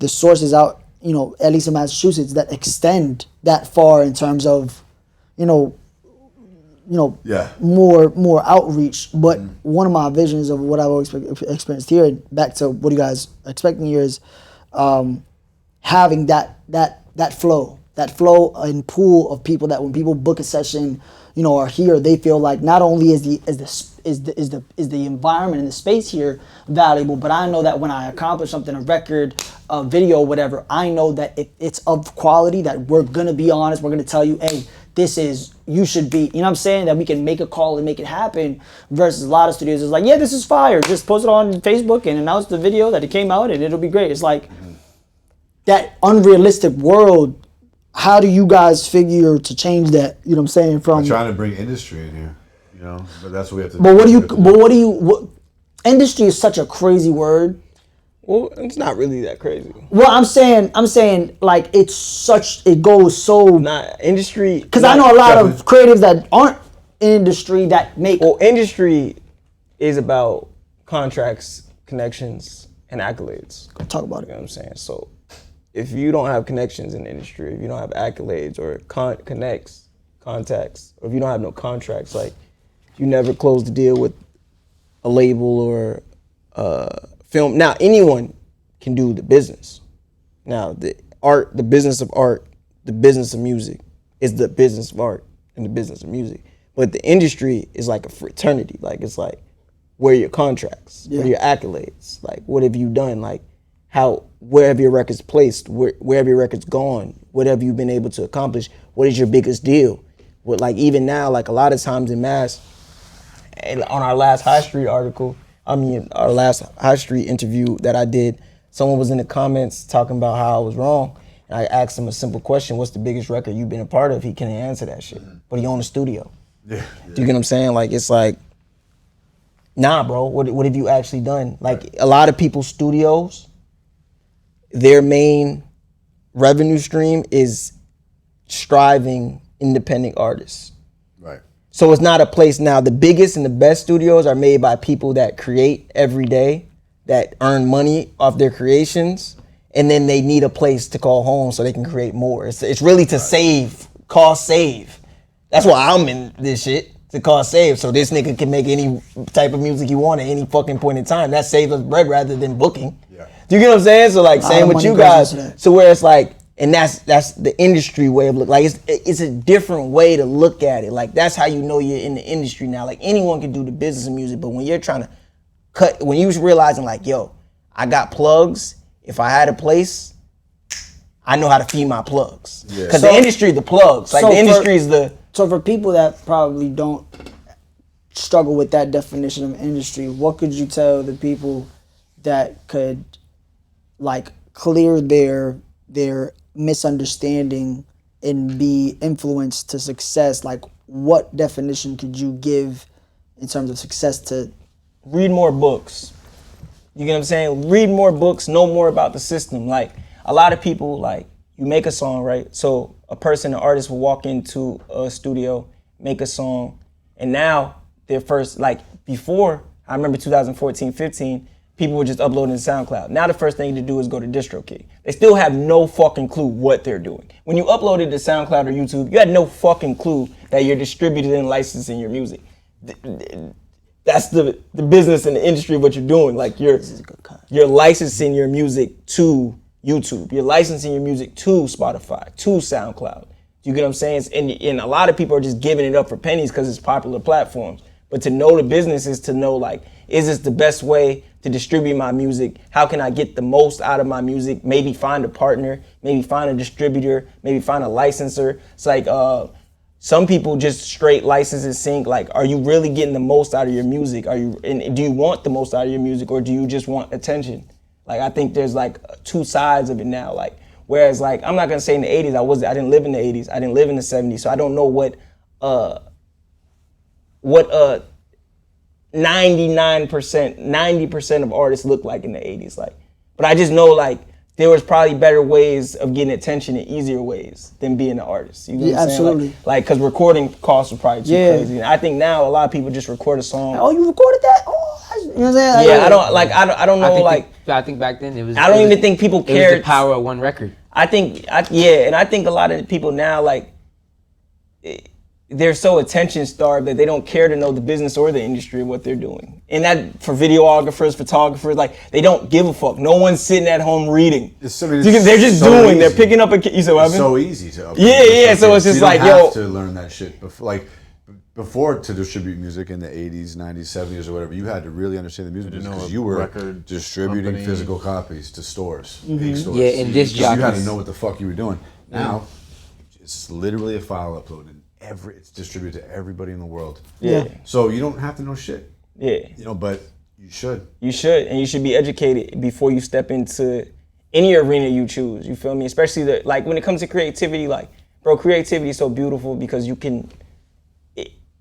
the sources out, you know, at least in Massachusetts, that extend that far in terms of, you know, more outreach. But one of my visions of what I've always experienced here, and back to what you guys are expecting here, is having that flow and pool of people that when people book a session, you know, are here, they feel like not only is the environment and the space here valuable, but I know that when I accomplish something, a record, a video, whatever, I know that it's of quality, that we're gonna be honest, we're gonna tell you, hey, this is, you should be, you know what I'm saying, that we can make a call and make it happen, versus a lot of studios is like, yeah, this is fire, just post it on Facebook and announce the video that it came out and it'll be great. It's like that unrealistic world. How do you guys figure to change that? You know what I'm saying? From I'm trying to bring industry in here, you know, but that's what we have to do. But industry is such a crazy word. Well, it's not really that crazy. Well, I'm saying like it goes so. Not industry. Because I know a lot of creatives that aren't in industry that make. Well, industry is about contracts, connections, and accolades. Talk about it. You know what I'm saying? So if you don't have connections in the industry, if you don't have accolades or contacts, or if you don't have no contracts, like you never close the deal with a label or film. Now, anyone can do the business. Now, the business of art, the business of music is the business of art and the business of music. But the industry is like a fraternity. Like, it's like, where are your contracts? Where are your accolades? Like, what have you done? Like, where have your records placed? Where have your records gone? What have you been able to accomplish? What is your biggest deal? What, like, even now, like a lot of times in Mass, and on our last High Street our last High Street interview that I did, someone was in the comments talking about how I was wrong. And I asked him a simple question: what's the biggest record you've been a part of? He couldn't answer that shit. But he owned a studio. Yeah. Do you get what I'm saying? Like, it's like, nah, bro, what have you actually done? Like, a lot of people's studios, their main revenue stream is striving independent artists. Right. So it's not a place. Now, the biggest and the best studios are made by people that create every day, that earn money off their creations, and then they need a place to call home so they can create more. It's really to save, cost save. That's why I'm in this shit. to call save. So this nigga can make any type of music he want at any fucking point in time. That saves us bread rather than booking. Yeah. Do you get what I'm saying? So like same of with money you goes guys. into that. So where it's like, and that's the industry way of looking. Like it's a different way to look at it. Like that's how you know you're in the industry now. Like anyone can do the business of music, but when you're trying to cut, when you realizing like, yo, I got plugs. If I had a place, I know how to feed my plugs. Because the industry, the plugs. Like the industry is the. So for people that probably don't struggle with that definition of industry, what could you tell the people that could like clear their misunderstanding and be influenced to success? Like what definition could you give in terms of success to? Read more books. You get what I'm saying? Read more books, know more about the system. Like a lot of people, like you make a song, right? So a person, an artist will walk into a studio, make a song, and now their first, like before, I remember 2014, 15, people were just uploading to SoundCloud. Now the first thing to do is go to DistroKid. They still have no fucking clue what they're doing. When you uploaded to SoundCloud or YouTube, you had no fucking clue that you're distributing and licensing your music. That's the business and the industry of what you're doing. Like you're licensing your music to YouTube. You're licensing your music to Spotify, to SoundCloud. You get what I'm saying? And a lot of people are just giving it up for pennies because it's popular platforms. But to know the business is to know, like, is this the best way to distribute my music? How can I get the most out of my music? Maybe find a partner, maybe find a distributor, maybe find a licenser. It's like some people just straight license and sync. Like, are you really getting the most out of your music? And do you want the most out of your music, or do you just want attention? Like, I think there's like two sides of it now. Like, whereas like, I'm not gonna say in the 80s, I didn't live in the 80s, I didn't live in the 70s, so I don't know what 90% of artists look like in the 80s. Like, but I just know like there was probably better ways of getting attention and easier ways than being an artist. You know what I'm saying? Absolutely. Like, cause recording costs were probably too crazy. And I think now a lot of people just record a song. Oh, you recorded that? Oh, you know what I'm saying? Yeah, I don't know. I think back then it was. I don't even think people cared. It was the power of one record. I think a lot of people now, like, they're so attention starved that they don't care to know the business or the industry of what they're doing. And that for videographers, photographers, like, they don't give a fuck. No one's sitting at home reading. They're just so doing. Easy. They're picking up a. You said what? It's so easy to upload. Yeah. So it's just you like, don't yo. have to learn that shit. Before to distribute music in the 80s, 90s, 70s, or whatever, you had to really understand the music business because you were distributing digital copies to stores, big stores. Yeah, and disc you had to jockeys. know what the fuck you were doing. Now, it's literally a file uploaded. It's distributed to everybody in the world. Yeah. So you don't have to know shit. Yeah. You know, but you should. You should, and you should be educated before you step into any arena you choose. You feel me? Especially like when it comes to creativity, like, bro, creativity is so beautiful because you can.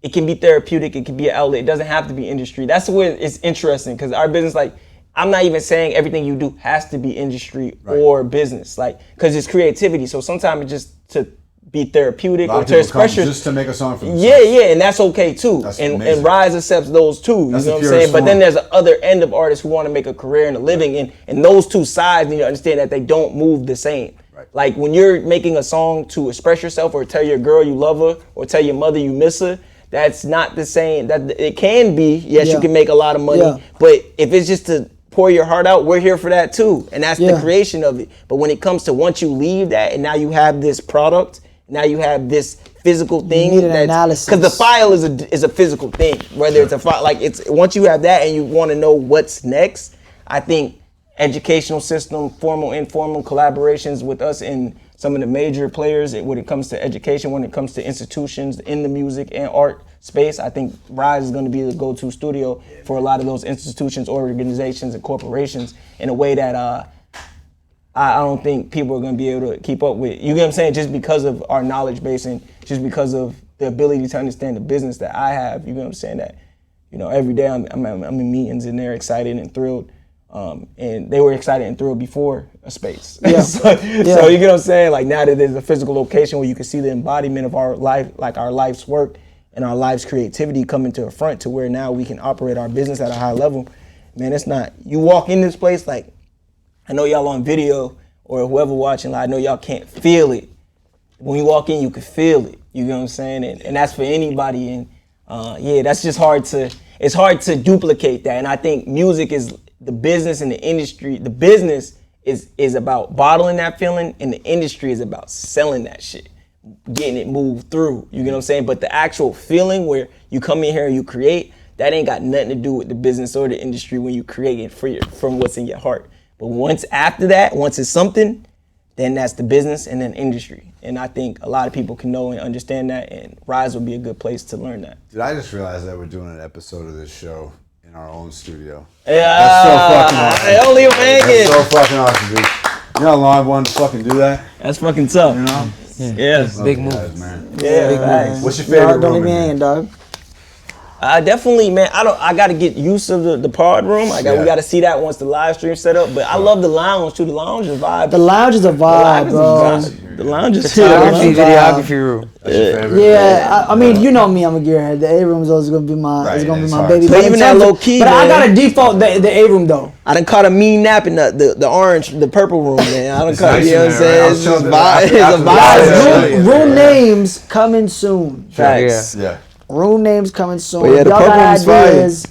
It can be therapeutic. It can be an outlet. It doesn't have to be industry. That's where it's interesting because our business, like, I'm not even saying everything you do has to be industry or business, like, because it's creativity. So sometimes it's just to be therapeutic or to express your, just to make a song for themselves. Yeah, and that's okay too. And Rise accepts those too. You know what I'm saying? But then there's the other end of artists who want to make a career and a living, and those two sides need to understand that they don't move the same. Right. Like when you're making a song to express yourself or tell your girl you love her or tell your mother you miss her, that's not the same. That it can be, yes, you can make a lot of money, but if it's just to pour your heart out, we're here for that too, and that's the creation of it. But when it comes to once you leave that, and now you have this product, now you have this physical thing. You need an analysis because the file is a physical thing. Whether it's a file, like it's once you have that and you want to know what's next, I think educational system, formal, informal collaborations with us and some of the major players when it comes to education, when it comes to institutions in the music and art space, I think Rise is going to be the go-to studio for a lot of those institutions, organizations, and corporations in a way that I don't think people are going to be able to keep up with. You get what I'm saying? Just because of our knowledge base and just because of the ability to understand the business that I have, you get what I'm saying? That, you know, every day I'm in meetings and they're excited and thrilled. And they were excited and thrilled before a space. So you get what I'm saying? Like now that there's a physical location where you can see the embodiment of our life, like our life's work and our life's creativity coming to the front to where now we can operate our business at a high level. Man, it's not, you walk in this place, like, I know y'all on video or whoever watching, like, I know y'all can't feel it. When you walk in, you can feel it. You know what I'm saying? And that's for anybody. And Yeah, that's just hard to. It's hard to duplicate that, and I think music is the business and the industry. The business is about bottling that feeling, and the industry is about selling that shit, getting it moved through. You get what I'm saying? But the actual feeling where you come in here and you create, that ain't got nothing to do with the business or the industry when you create it from what's in your heart. But once after that, once it's something, then that's the business and then industry. And I think a lot of people can know and understand that, and Rise would be a good place to learn that. Dude, I just realized that we're doing an episode of this show in our own studio. Yeah, That's so fucking awesome. Only a man That's so fucking awesome, dude. You know how long I've wanted to fucking do that? That's fucking tough. You know? Yeah. Big Love you move. guys, man. Yeah, Big facts. move. What's your favorite Don't room leave me in hanging, here? dog. Definitely, man. I gotta get used to the pod room. We gotta see that once the live stream set up. But I love the lounge too. The lounge is vibe. The lounge is a vibe, bro. The lounge is Photography, here. videography room. That's your favorite? Yeah, I mean, you know me, I'm a gearhead. The A room is always gonna be my, Right, it's gonna be it's my hard baby. to- But in even that terms of- low key, but I man. gotta default the A room though. I done caught a mean nap in the orange, the purple room, man. I done It's caught, nice you know in what I'm there, right? saying? I It's was just chilling vibe. It's a after- vibe. after- Guys, yeah. room names coming soon. Facts. Yeah. Room names coming soon. But yeah, the Y'all purple got one's fire. ideas,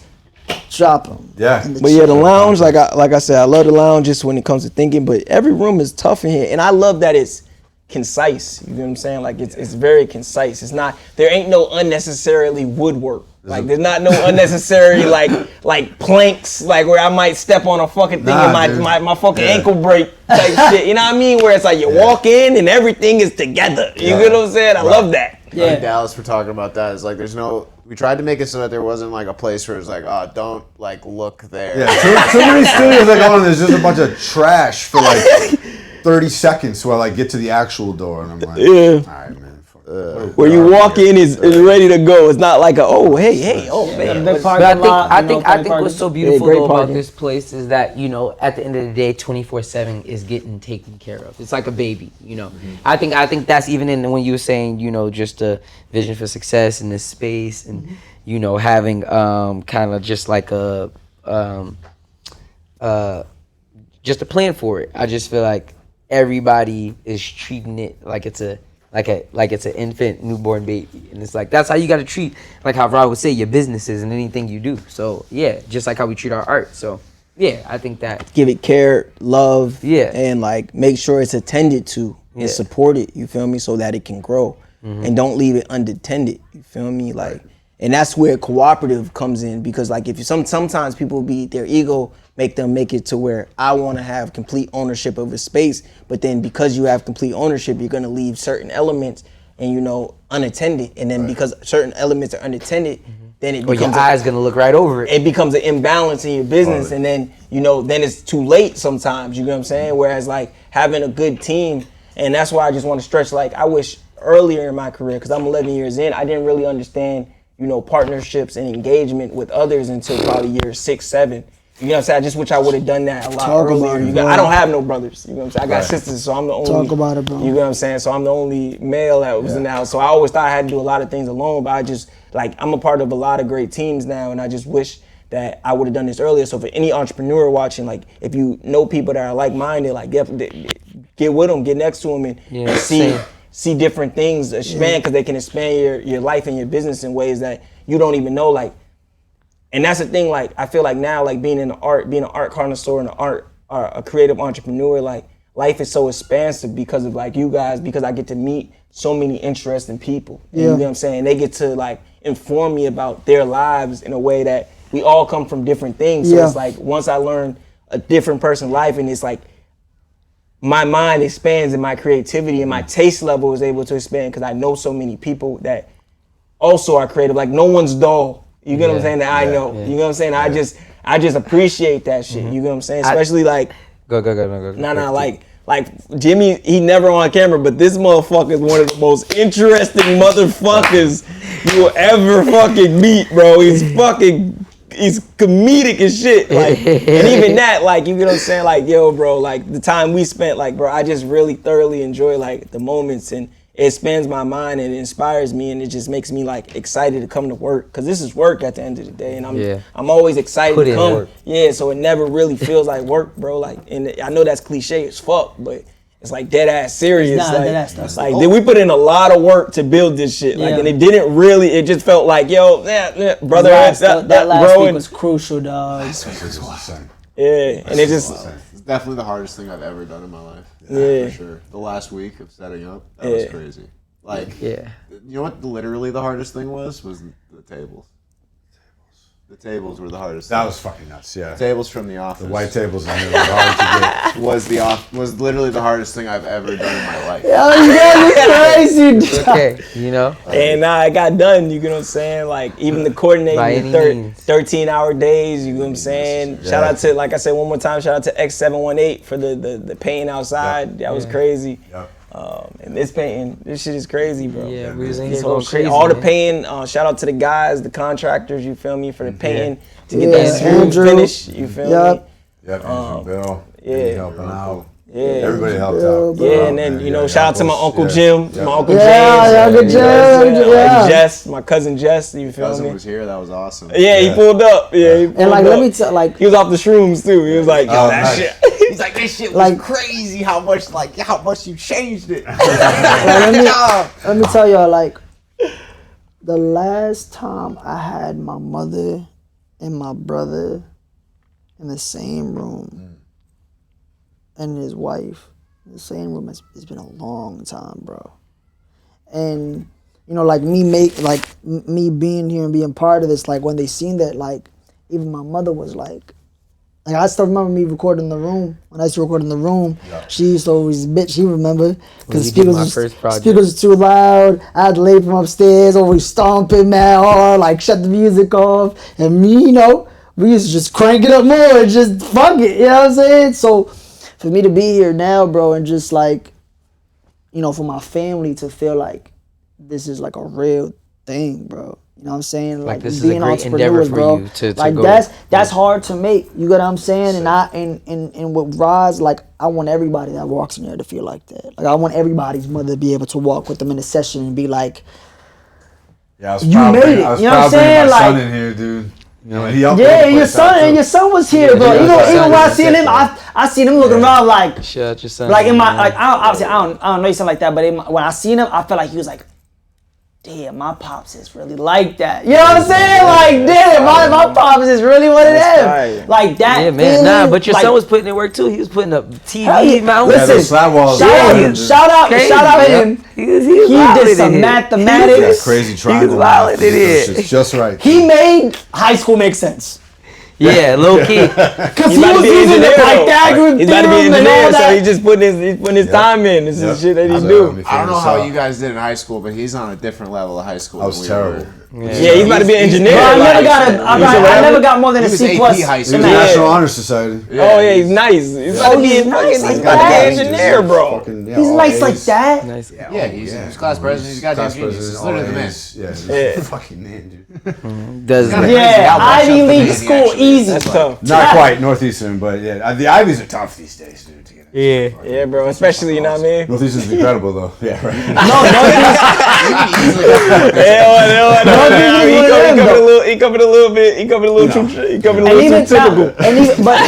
drop them. Yeah. But yeah, the lounge, like I said, I love the lounge just when it comes to thinking. But every room is tough in here, and I love that it's concise. You know what I'm saying? Like it's very concise. It's not, there ain't no unnecessarily woodwork. Like there's not no unnecessary like planks, like where I might step on a fucking thing Nah, and dude. my fucking Yeah. ankle break type shit. You know what I mean? Where it's like you walk in and everything is together. You Yeah. get what I'm saying? I love that. Yeah. In Dallas, we're talking about that. It's like there's no. We tried to make it so that there wasn't like a place where it's like, oh, don't like look there. Yeah, too many studios I go in, there's just a bunch of trash for like 30 seconds while I get to the actual door, and I'm like, Yeah. all right, man. Where you walk in is ready to go. It's not like oh man. Big But parking lot, I you know, think plenty what's so parking. beautiful great though about parking. this place is that, you know, at the end of the day, 24/7 is getting taken care of. It's like a baby, you know. I think that's even in when you were saying, you know, just a vision for success in this space, and you know, having kind of just like a just a plan for it. I just feel like everybody is treating it like it's an infant newborn baby, and it's like that's how you got to treat, like how Rob would say, your businesses and anything you do. So yeah, just like how we treat our art. So yeah, I think that Give it care, love, Yeah. and like make sure it's attended to and Yeah. supported. You feel me? So that it can grow, and don't leave it unattended. You feel me? Like, and that's where cooperative comes in, because like if you sometimes people their ego make it to where I want to have complete ownership of a space, but then because you have complete ownership, you're gonna leave certain elements and unattended, and then because certain elements are unattended, then it or your becomes eyes gonna look right over it. it becomes an imbalance in your business, and then then it's too late sometimes. You know what I'm saying? Whereas like having a good team, and that's why I just want to stretch. Like I wish earlier in my career, because I'm 11 years in, I didn't really understand partnerships and engagement with others until probably year 6, 7. You know what I'm saying? I just wish I would have done that a lot Talk about earlier. it, bro. I don't have no brothers. You know what I'm saying? I got Right. sisters, so I'm the only. Talk about it, bro. You know what I'm saying? So I'm the only male that was in the house. So I always thought I had to do a lot of things alone, but I just I'm a part of a lot of great teams now, and I just wish that I would have done this earlier. So for any entrepreneur watching, like if you know people that are like-minded, like get with them, get next to them, and see different things expand, because they can expand your life and your business in ways that you don't even know. Like, and that's the thing. Like I feel like now, like being an art connoisseur and a creative entrepreneur, like life is so expansive because of like you guys, because I get to meet so many interesting people. And you know what I'm saying? They get to like inform me about their lives in a way that we all come from different things. So it's like once I learn a different person's life, and it's like my mind expands and my creativity and my taste level is able to expand, because I know so many people that also are creative. Like no one's dull. You get what I'm saying? That I know. You know what I'm saying? I just appreciate that shit. You get what I'm saying? Especially like Go. like Jimmy, he never on camera, but this motherfucker is one of the most interesting motherfuckers you will ever fucking meet, bro. He's comedic as shit. Like, and even that, like, you get what I'm saying? Like, yo, bro, like the time we spent, like, bro, I just really thoroughly enjoy like the moments, and it expands my mind and it inspires me, and it just makes me like excited to come to work, because this is work at the end of the day, and I'm always excited Put to in come. work. Yeah, so it never really feels like work, bro. Like, and I know that's cliche as fuck, but it's like dead ass serious. Nah, like, dead ass stuff. like we put in a lot of work to build this shit. Like, Yeah. and it didn't really. It just felt like, yo, brother, that last bro, week and- was crucial, dog. This was insane. yeah, and it just. It's definitely the hardest thing I've ever done in my life. Yeah. For sure. The last week of setting up, that was crazy. Like, Yeah. you know what? Literally, the hardest thing was the tables. The tables were the hardest. That thing. was fucking nuts. Yeah. Tables from the office. The white tables in there were hard to get. was literally the hardest thing I've ever done in my life. Oh, you guys are crazy. Okay, you know. And it got done, you know what I'm saying? Like, even the By coordinating any the means. 13-hour days, you know what I'm saying? Yeah. Shout out to, like I said one more time, shout out to X718 for the painting outside. That was crazy. Yep. And this painting, this shit is crazy, bro. Yeah, we was in This here whole going shit, crazy. all the man. painting, shout out to the guys, the contractors, you feel me, for the painting, to get Yeah, that smooth Andrew. finish, you feel me? Yep. Andrew Bill. yeah. he helping out. Yeah. Everybody helped Bill, out. bro. Yeah, and then, you know, shout out to my Uncle Jim, my Uncle Yeah, James. yeah, good you job, know, yeah. Jess, my cousin Jess, you feel Cousin me? was here. That was awesome. Yeah, he pulled up. Yeah, he pulled And like, up. let me tell, like, He was off the shrooms too. He was like, yo, Oh, that nice. shit. He's like, this shit was Like- crazy. How much you changed it. let me tell y'all, like, the last time I had my mother and my brother in the same room, and his wife in the same room, it's been a long time, bro. And you know, like me being here and being part of this, like when they seen that, like even my mother was like I still remember me recording in the room. When I used to record in the room, she used to always bitch. She remember because you did my first project. speakers was too loud. I had to lay from upstairs, always stomping mad hard, like shut the music off. And me, you know, we used to just crank it up more and just fuck it. You know what I'm saying? So for me to be here now, bro, and just like, you know, for my family to feel like this is like a real thing, bro. You know what I'm saying? Like, this is a great endeavor entrepreneurs, for bro. you to like go. that's hard to make. You get what I'm saying? And with Roz, like I want everybody that walks in there to feel like that. Like I want everybody's mother to be able to walk with them in a session and be like, Yeah, I was You proud made bringing- it, I was you know what I'm proud bringing saying? my son Like- in here, dude. You know, he helped. yeah, me and put your this out, son and too. your son was here, bro. yeah, Even my son when I was seen him, sick, I seen him looking around like Shout out your son. like in my man. like I don't know something like that, but when I seen him, I felt like he was like, damn, my pops is really like that. You know what I'm saying? Like, damn, my pops is really what it That's is. Like that. Yeah, man. Nah, feeling, but your like, son was putting in work too. He was putting up TV hell yeah. mounts. Yeah, Listen, those slab walls. Shout Yeah, out, shout out, Crazy, shout out man. him. He was He wilding did in some here. mathematics. That crazy triangle. wilding in here. It's just right. He made high school make sense. Yeah, low key. Cause he about to was be an using the engineer, though. Pythagorean He's about to be theorem an and all engineer, so that. he's just putting his time in. This is shit that he do. I don't know how you guys did in high school, but he's on a different level of high school. I was than we terrible. were. Yeah, he's about to be an engineer. Bro, I never like- got I never got more than He a was C AP plus. high He was school. the Yeah. National Honor Society. Oh yeah, he's nice. He's about to be he's an nice fucking. like He's about to be an that. engineer, bro. He's nice like that. Nice. Yeah, he's class president. He's goddamn genius. He's literally the man. Yeah, he's Yeah. fucking man, dude. Does Kinda that. crazy Yeah, how much Ivy of the League man he school, actually is. easy. That's tough. Not quite Northeastern, but yeah, the Ivies are tough these days, dude. To get in. Yeah. Yeah, bro. Especially, you know what I mean. Northeastern's incredible though. Yeah, right. He covered a little bit. He covered a little too. He covered a And little even too typical. and even but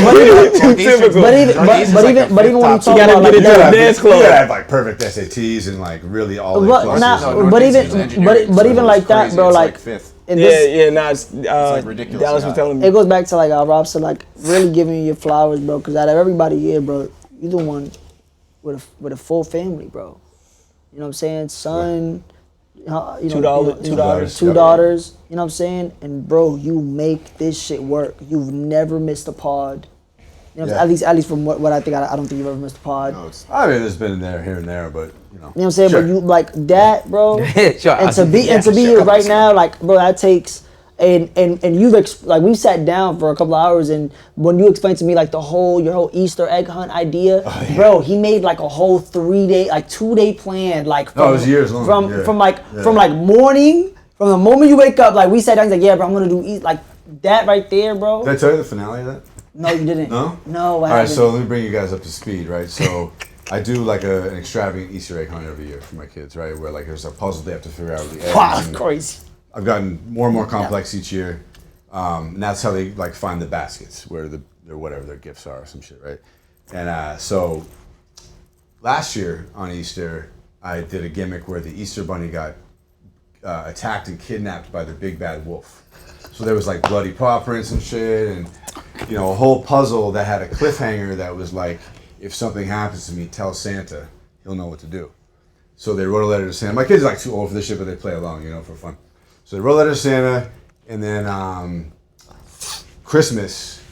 Too typical. even when you talk You gotta about get like into that, the dance club. You gotta have like perfect SATs and like really all A but pluses. not, but even but even like that, bro. Like fifth. in Yeah, this, yeah, nah, it's, like ridiculous, Dallas was yeah. telling me. it goes back to like Rob said, like really giving you your flowers, bro. Because out of everybody here, bro, you the one with a full family, bro. You know what I'm saying? Son, you know, Two daughters. two daughters. You know what I'm saying? And bro, you make this shit work. You've never missed a pod. You know, Yeah. at least from what I think, I don't think you've ever missed a pod. No, I mean, there's been there here and there, but you know. You know what I'm saying? Sure. But you like that, bro. Sure. And to be here right now, like, bro, that takes and you've like we sat down for a couple of hours, and when you explained to me like your whole Easter egg hunt idea, bro, he made like a whole 2-day plan, like from, it was years long. from Yeah. morning, from the moment you wake up, like we sat down, he's like, yeah, bro, I'm gonna do like that right there, bro. Did I tell you the finale of that? No, you didn't. No? No, All right, so let me bring you guys up to speed, right? So I do like an extravagant Easter egg hunt every year for my kids, right? Where like there's a puzzle they have to figure out with the eggs. wow, and crazy. I've gotten more and more complex each year, and that's how they like find the baskets where their whatever their gifts are or some shit, right? And so last year on Easter, I did a gimmick where the Easter Bunny got attacked and kidnapped by the big bad wolf. So there was like bloody paw prints and shit, and you know, a whole puzzle that had a cliffhanger that was like, if something happens to me, tell Santa, he'll know what to do. So they wrote a letter to Santa. My kids are like too old for this shit, but they play along, you know, for fun. So they wrote a letter to Santa, and then Christmas,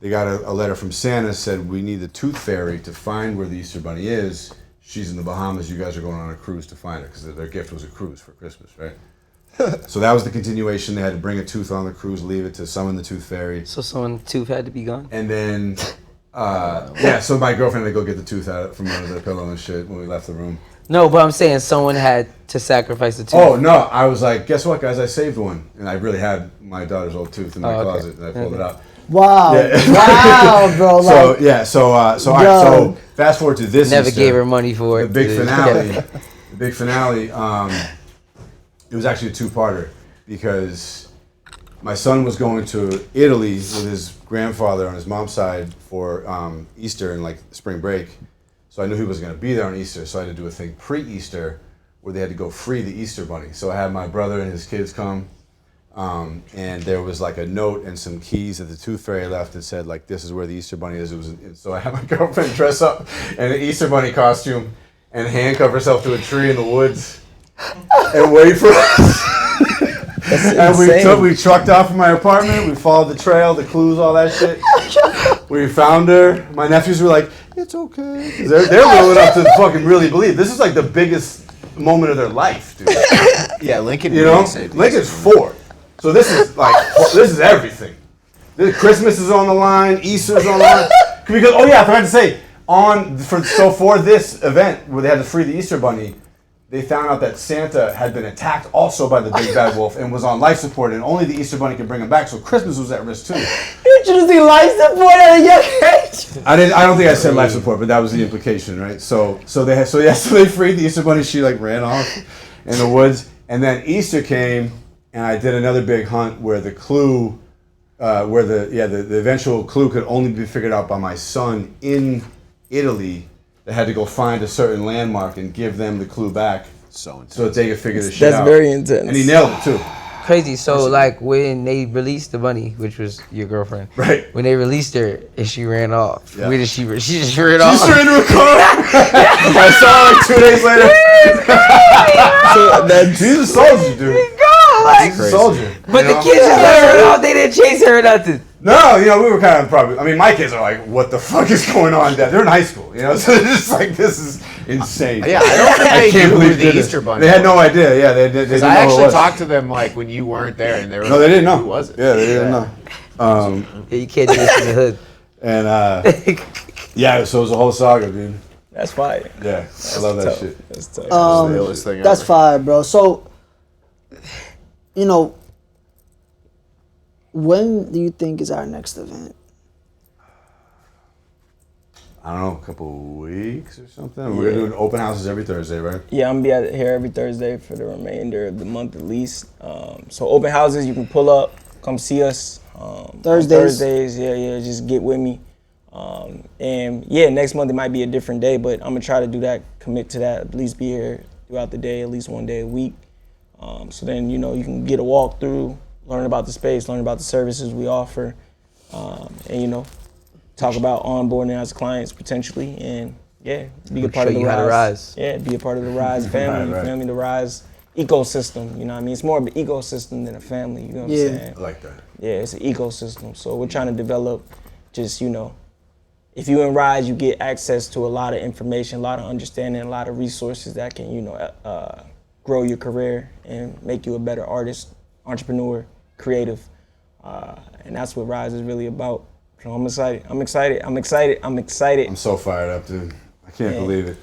they got a letter from Santa, said, we need the Tooth Fairy to find where the Easter Bunny is. She's in the Bahamas. You guys are going on a cruise to find her, because their gift was a cruise for Christmas, right? So that was the continuation. They had to bring a tooth on the cruise, leave it to summon the Tooth Fairy. So someone's tooth had to be gone? And then, yeah, so my girlfriend had to go get the tooth out from under the pillow and shit when we left the room. No, but I'm saying someone had to sacrifice the tooth. Oh, no, I was like, guess what, guys? I saved one. And I really had my daughter's old tooth in my closet, and I pulled it out. Wow. Yeah. Wow, bro. So, Like, yeah, so all right, so fast forward to this Never Easter, gave her money for it. the big finale. The big finale, it was actually a two-parter, because my son was going to Italy with his grandfather on his mom's side for Easter and like spring break. So I knew he was going to be there on Easter, so I had to do a thing pre-Easter where they had to go free the Easter Bunny. So I had my brother and his kids come, and there was like a note and some keys that the Tooth Fairy left that said like, this is where the Easter Bunny is. So I had my girlfriend dress up in an Easter Bunny costume and handcuff herself to a tree in the woods and wait for us. And we trucked off from my apartment. We followed the trail, the clues, all that shit. We found her. My nephews were like, "It's okay." They're willing enough to fucking really believe. This is like the biggest moment of their life, dude. Yeah, Lincoln. You know, Lincoln's 4, so this is like this is everything. Christmas is on the line. Easter's on the line. Because I forgot to say for this event where they had to free the Easter Bunny, they found out that Santa had been attacked also by the big bad wolf and was on life support, and only the Easter Bunny could bring him back. So Christmas was at risk too. you choosing life support at a young age? I don't think I said life support, but that was the implication, right? So they freed the Easter Bunny. She like ran off in the woods, and then Easter came, and I did another big hunt where the clue, the eventual clue could only be figured out by my son in Italy. They had to go find a certain landmark and give them the clue back, so that they could figure the shit out. That's very intense. And he nailed it too. Crazy. So like when they released the bunny, which was your girlfriend, Right? When they released her and she ran off, Yeah. where did she? She just ran off. She straight into a car. I saw her like 2 days later. She's a soldier, dude. She's a soldier. But the kids just let her run off. They didn't chase her or nothing. No, we were kind of probably. I mean, my kids are like, "What the fuck is going on?" Dad? They're in high school, so they're just like, "This is insane." Yeah, I don't think I they can't knew believe who the Easter Bunny They had was. no idea. Yeah, they didn't know I who it actually was. talked to them like when you weren't there, and they were No, they didn't know. Who was it? Yeah, they didn't know. Yeah, you can't do this in the hood. And yeah, so it was a whole saga, dude. That's fire. Yeah, I love that Tough. shit. That's tough. The illest thing That's ever. fire, bro. So, when do you think is our next event? I don't know, a couple weeks or something. We're doing open houses every Thursday, right? Yeah, I'm gonna be here every Thursday for the remainder of the month at least. So open houses, you can pull up, come see us. Thursdays? On Thursdays, yeah, just get with me. And yeah, next month it might be a different day, but I'm gonna try to do that, commit to that, at least be here throughout the day, at least one day a week. So then, you can get a walkthrough, learn about the space, learn about the services we offer, and talk about onboarding as clients potentially, and yeah, be a part of the Rise. Yeah, be a part of the Rise family, Right. the Rise ecosystem. You know what I mean? It's more of an ecosystem than a family. You know what I'm saying? I like that. Yeah, it's an ecosystem. So we're trying to develop just, if you in Rise, you get access to a lot of information, a lot of understanding, a lot of resources that can, grow your career and make you a better artist, entrepreneur, creative. And that's what Rise is really about. So I'm excited. I'm so fired up, dude. I can't believe it.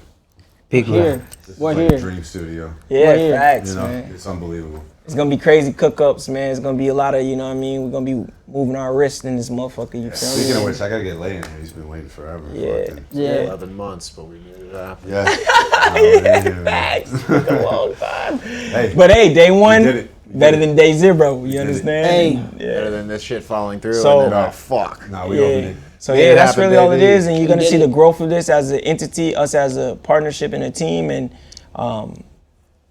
Big Here. This is What like here? a dream studio. Yeah, here. facts, man. It's unbelievable. It's gonna be crazy cookups, man. It's gonna be a lot of, you know what I mean? We're gonna be moving our wrist in this motherfucker, you feel me? Speaking of which, I gotta get Lay in here. He's been waiting forever. Yeah. Fucking- Yeah. 11 months, but we made it happen. Yeah. Facts. Took a long time. Hey, But hey, day one, did it. We better did it. than day zero, you did it. understand? Hey. Better Yeah. than this shit falling through. So- and then, oh, fuck. Nah, we Yeah. opened it. So Made yeah, it that's happen, really all it baby. is, and you're gonna We see did the it. growth of this as an entity, us as a partnership and a team, and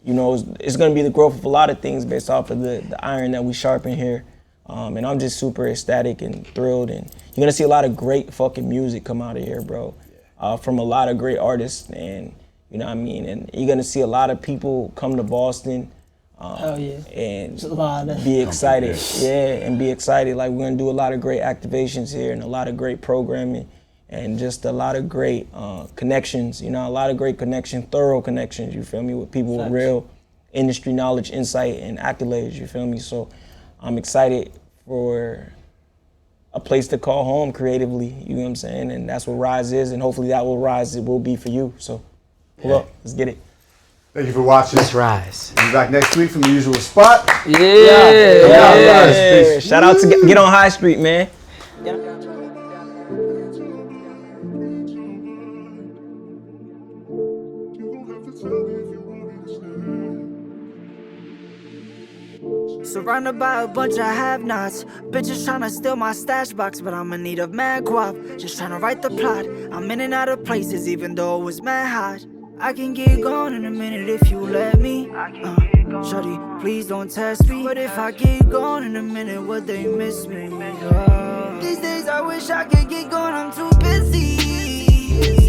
you know, it's gonna be the growth of a lot of things based off of the iron that we sharpen here. And I'm just super ecstatic and thrilled, and you're gonna see a lot of great fucking music come out of here, bro, from a lot of great artists, and you know what I mean. And you're gonna see a lot of people come to Boston. Hell yeah. And It's a lot of be excited. Yeah. Yeah, and be excited. Like, we're gonna do a lot of great activations here and a lot of great programming and just a lot of great connections, you know, a lot of great connections, thorough connections, you feel me, with people with Facts. real industry knowledge, insight, and accolades, you feel me? So I'm excited for a place to call home creatively, you know what I'm saying? And that's what Rise is, and hopefully that will Rise it will be for you. So pull up, let's get it. Thank you for watching. Let's rise. We'll be back next week from the usual spot. Yeah. Shout out to Get on High Street, man. Surrounded by a bunch of have-nots. Bitches tryna steal my stash box, but I'm in need of mad guap. Just tryna write the plot. I'm in and out of places, even though it was mad hot. I can get gone in a minute if you let me. Shorty, please don't test me. But if I get gone in a minute, would they miss me? These days I wish I could get gone, I'm too busy.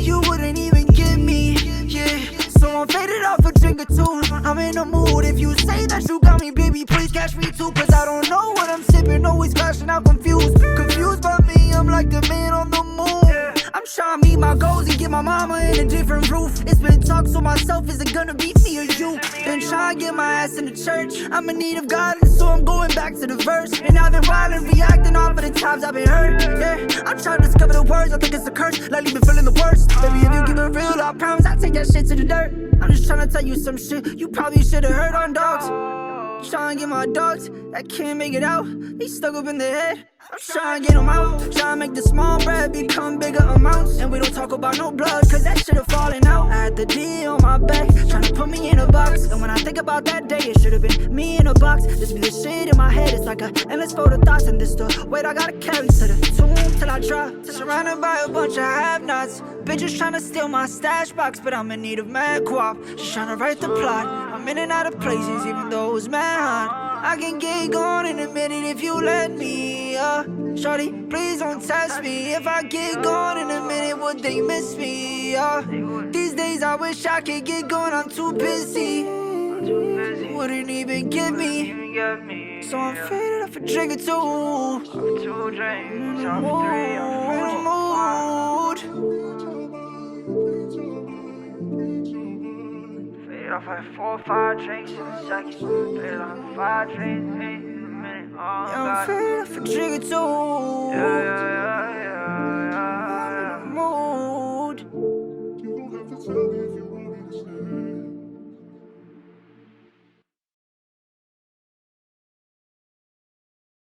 You wouldn't even get me, yeah. So I'm faded off a drink or two. I'm in the mood. If you say that you got me, baby, please catch me too. Cause I don't know what I'm sipping, always crashing out confused. Confused by me, I'm like the man on the moon. I'm trying to meet my goals and get my mama in a different roof. It's been talk to myself, is it gonna be me or you? Been trying to get my ass in the church. I'm in need of guidance, so I'm going back to the verse. And I've been wildin', reacting off of the times I've been hurt. Yeah, I'm trying to discover the words, I think it's a curse. Lately been feeling the worst. Baby, if you keep it real, I promise I'll take that shit to the dirt. I'm just trying to tell you some shit you probably should've heard on dogs. Trying to get my dogs that can't make it out. They stuck up in their head. I'm trying to get them out. Trying to make the small bread become bigger amounts. And we don't talk about no blood, cause that should've fallen out. I had the D on my back, trying to put me in a box. And when I think about that day, it should've been me in a box. This be the shit in my head, it's like a endless fold of thoughts. And this the weight I gotta carry to the tomb till I drop. Surrounded by a bunch of have-nots. Bitches trying to steal my stash box, but I'm in need of mad guap. Just trying to write the plot. I'm in and out of places, even though it's mad hot. I can get gone in a minute if you let me. Shorty, please don't test me. If I get gone in a minute, would they miss me? These days I wish I could get gone, I'm too busy. Wouldn't even get me. So I'm faded off a drink or two. In the mood. Fade off like 4 or 5 drinks in a second. Fade off 5 drinks in a minute. Oh, Yeah, I'm God. faded off a drink or two. Yeah. In the mood.